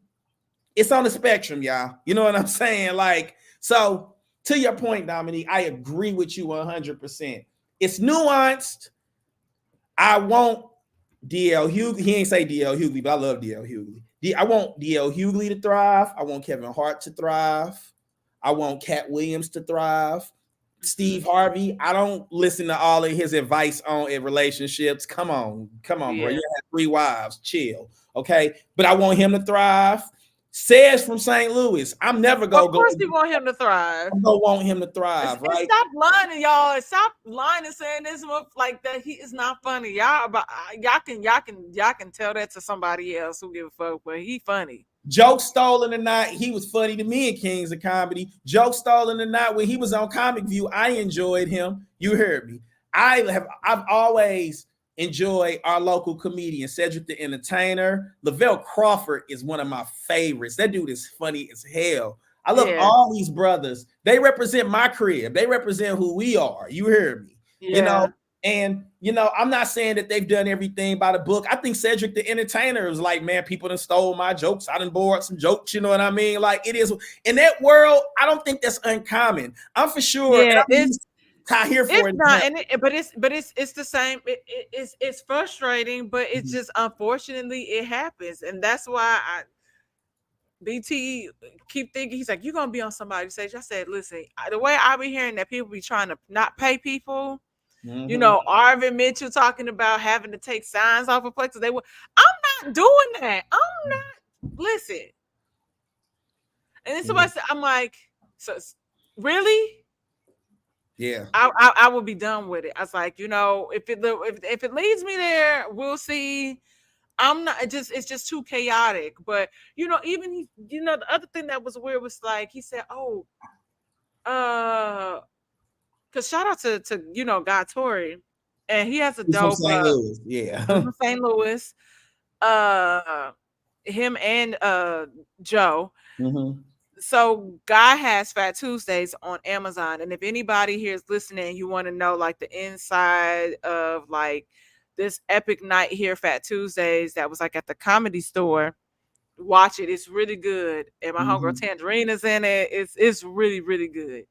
it's on the spectrum, y'all. You know what I'm saying? Like, so to your point, Dominique, I agree with you 100%. It's nuanced. I want DL Hughley. He ain't say DL Hughley, but I love DL Hughley. I want DL Hughley to thrive. I want Kevin Hart to thrive. I want Cat Williams to thrive. Mhm. Steve Harvey, I don't listen to all of his advice on relationships. Come on, bro. You Yeah. have 3 wives. Chill. Okay. But I want him to thrive. Says from St. Louis. I'm never Of gonna go. course, we want him to thrive. I'm gonna want him to And thrive, right? stop lying, y'all. And stop lying and saying this like that. He is not funny. Y'all can tell that to somebody else who give a fuck, but he funny. Joke stolen or not, he was funny to me in Kings of Comedy. Joke stolen or not, when he was on Comic View, I enjoyed him. You heard me. I've always enjoyed our local comedian, Cedric the Entertainer. Lavelle Crawford is one of my favorites. That dude is funny as hell. I love Yeah. all these brothers. They represent my crib. They represent who we are. You hear me? You know, Yeah. and I'm not saying that they've done everything by the book. I think Cedric the Entertainer was like, man, people done stole my jokes. I done borrowed some jokes. You know what I mean? Like it is in that world. I don't think that's uncommon. I'm for sure, and Yeah. I'm used to here for It's it. not, and it's the same. It's frustrating, but it's just unfortunately it happens, and that's why I BT keep thinking he's like you're gonna be on somebody's stage. I said, listen, the way I be hearing that people be trying to not pay people. You Mm-hmm. know, Arvin Mitchell talking about having to take signs off of places. I'm not doing that. I'm not. Listen, and then Yeah. somebody said, I'm like, so really? Yeah. I will be done with it. I was like, if it leads me there, we'll see. I'm not it's just too chaotic. But even the other thing that was weird was like he said, oh, because shout out to Guy Tori, and he has a He's from dope St. Louis. Yeah. from St. Louis. Uh, him and Joe. Mm-hmm. So Guy has Fat Tuesdays on Amazon, and if anybody here is listening, you want to know like the inside of like this epic night here, Fat Tuesdays, that was like at the Comedy Store. Watch it; it's really good. And my homegirl Mm-hmm. Tangerina's in it. It's really really good.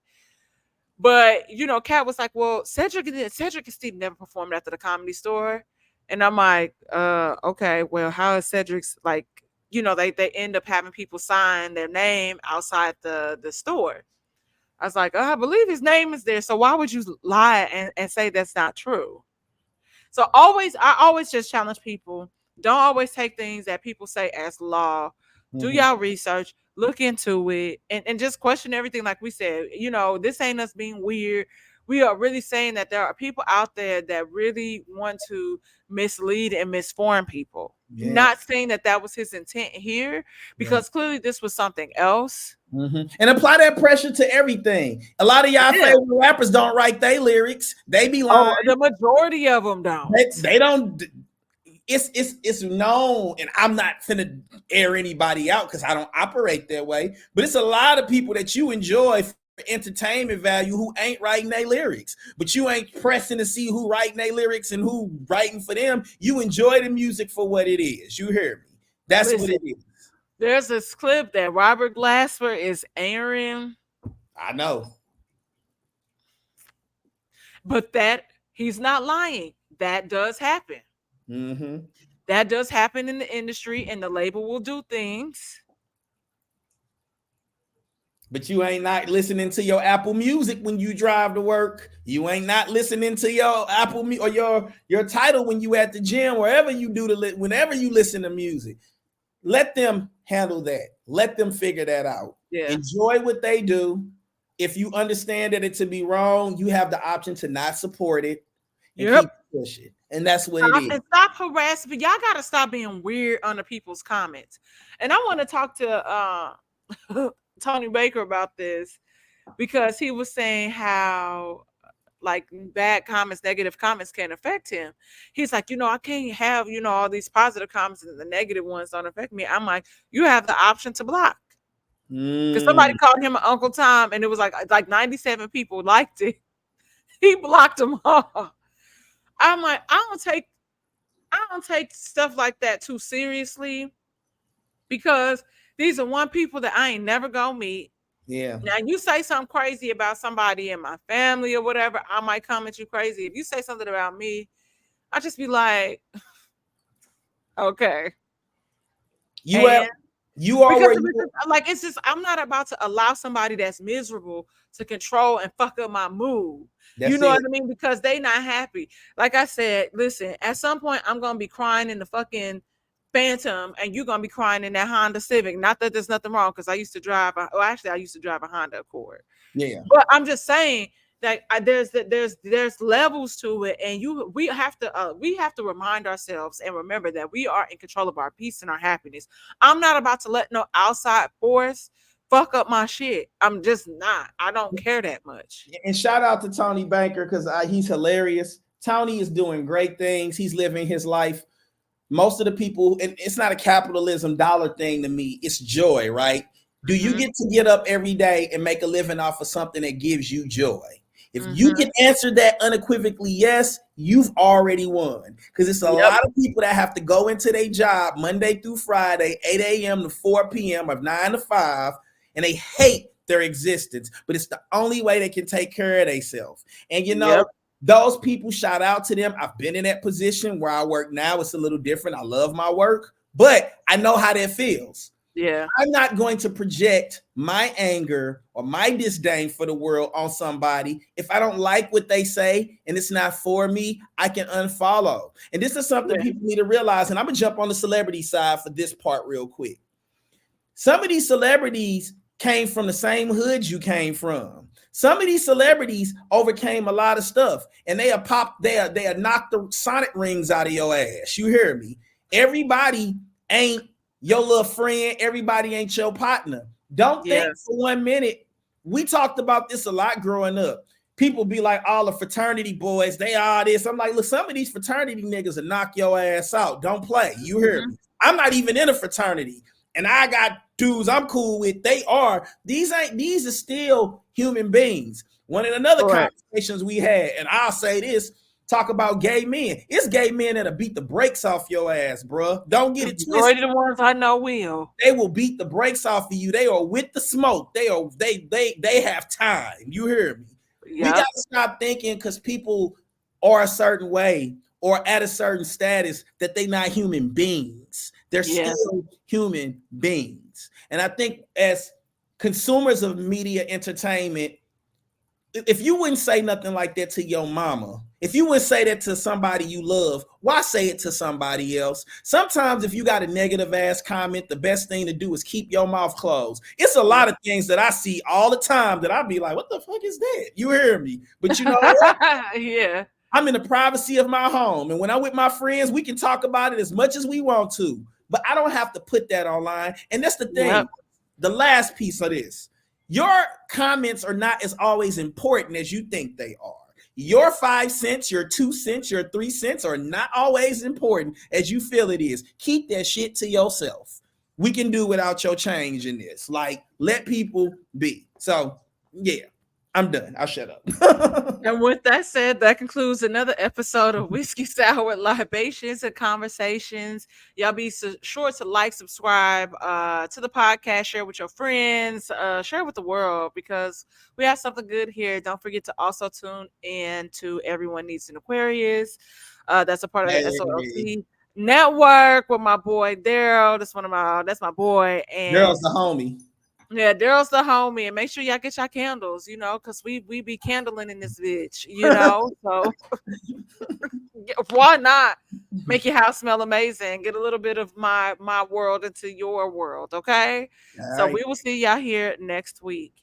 But Kat was like, "Well, Cedric and Steve never performed after the Comedy Store," and I'm like, okay, well, how is Cedric's like?" They end up having people sign their name outside the store. I was like, oh, I believe his name is there. So why would you lie and say that's not true? So I always just challenge people. Don't always take things that people say as law. Do Mm-hmm. y'all research, look into it, and just question everything. Like we said, this ain't us being weird. We are really saying that there are people out there that really want to mislead and misform people. Yeah. Not saying that that was his intent here, Right. because clearly this was something else. Mm-hmm. And apply that pressure to everything. A lot of y'all Yeah. favorite rappers don't write their lyrics. They be lying. Oh, the majority of them don't. They don't. It's known, and I'm not finna air anybody out because I don't operate that way. But it's a lot of people that you enjoy for entertainment value who ain't writing their lyrics. But you ain't pressing to see who writing their lyrics and who writing for them. You enjoy the music for what it is. You hear me? That's what Listen, it is. there's this clip that Robert Glasper is airing, I know. but that he's not lying. That does happen. Mm-hmm. That does happen in the industry, and the label will do things. But you ain't not listening to your Apple Music when you drive to work. You ain't not listening to your Apple or your title when you at the gym, wherever you do whenever you listen to music. Let them handle that. Let them figure that out. Yeah. Enjoy what they do. If you understand that it to be wrong, you have the option to not support it and keep pushing. And that's what it is. And stop harassing. But y'all gotta stop being weird under people's comments. And I want to talk to Tony Baker about this, because he was saying how like bad comments, negative comments can affect him. He's like, I can't have, all these positive comments and the negative ones don't affect me. I'm like, you have the option to block. Because somebody called him Uncle Tom, and it was like 97 people liked it. He blocked them all. I'm like, I don't take stuff like that too seriously, because these are one people that I ain't never gonna meet. Yeah. Now you say something crazy about somebody in my family or whatever, I might come at you crazy. If you say something about me, I just be like, okay. You are Because where you like, it's just, I'm not about to allow somebody that's miserable to control and fuck up my mood. You that's know it. what I mean? Because they not happy. Like I said, listen, at some point I'm gonna be crying in the fucking Phantom, and you're gonna be crying in that Honda Civic. Not that there's nothing wrong, because I used to drive a Honda Accord. Yeah. But I'm just saying that there's levels to it, and we have to remind ourselves and remember that we are in control of our peace and our happiness. I'm not about to let no outside force fuck up my shit. I'm just not. I don't care that much. And shout out to Tony Banker, because he's hilarious. Tony is doing great things. He's living his life. Most of the people, and it's not a capitalism dollar thing to me, it's joy, right? Do you Mm-hmm. get to get up every day and make a living off of something that gives you joy? If you Mm-hmm. can answer that unequivocally yes, you've already won. Because it's a Yep. lot of people that have to go into their job Monday through Friday, 8 a.m. to 4 p.m. or 9 to 5, and they hate their existence. But it's the only way they can take care of themselves. And Yep. those people, shout out to them. I've been in that position where I work now. It's a little different. I love my work, but I know how that feels. Yeah. I'm not going to project my anger or my disdain for the world on somebody. If I don't like what they say and it's not for me, I can unfollow. And this is something Yeah. people need to realize. And I'm going to jump on the celebrity side for this part real quick. Some of these celebrities came from the same hood you came from. Some of these celebrities overcame a lot of stuff, and they are popped. They are knocked the sonic rings out of your ass. You hear me? Everybody ain't your little friend. Everybody ain't your partner. Don't think Yes. for 1 minute. We talked about this a lot growing up. People be like, all the fraternity boys, they are this. I'm like, look, some of these fraternity niggas will knock your ass out. Don't play. You hear Mm-hmm. me? I'm not even in a fraternity, and I got dudes I'm cool with. These are still human beings. One of another Correct. conversations we had, and I'll say this: talk about gay men. It's gay men that'll beat the brakes off your ass, bro. Don't get The it majority twisted. of the ones I know will. They will beat the brakes off of you. They are with the smoke. They have time. You hear me? We Yep. gotta stop thinking because people are a certain way or at a certain status that they not human beings. They're Yes. still human beings. And I think as consumers of media entertainment, if you wouldn't say nothing like that to your mama, if you wouldn't say that to somebody you love, why say it to somebody else? Sometimes if you got a negative ass comment, the best thing to do is keep your mouth closed. It's a Yep. lot of things that I see all the time that I'd be like, what the fuck is that? You hear me? But you know what? Yeah. I'm in the privacy of my home. And when I'm with my friends, we can talk about it as much as we want to. But I don't have to put that online. And that's the Yep. thing. The last piece of this. Your comments are not as always important as you think they are. Your 5 cents, your 2 cents, your 3 cents are not always important as you feel it is. Keep that shit to yourself. We can do without your change in this. Like, let people be. So, yeah, I'm done. I'll shut up. And with that said, that concludes another episode of Whiskey Sour Libations and Conversations. Y'all be sure to like, subscribe to the podcast, share with your friends, share with the world because we have something good here. Don't forget to also tune in to Everyone Needs an Aquarius. That's a part of the Hey, SOLC network with my boy Daryl. That's my boy. girl's And the homie. yeah, Daryl's the homie, and make sure y'all get your candles, cause we be candling in this bitch, So why not make your house smell amazing? Get a little bit of my world into your world, okay? All So right. we will see y'all here next week.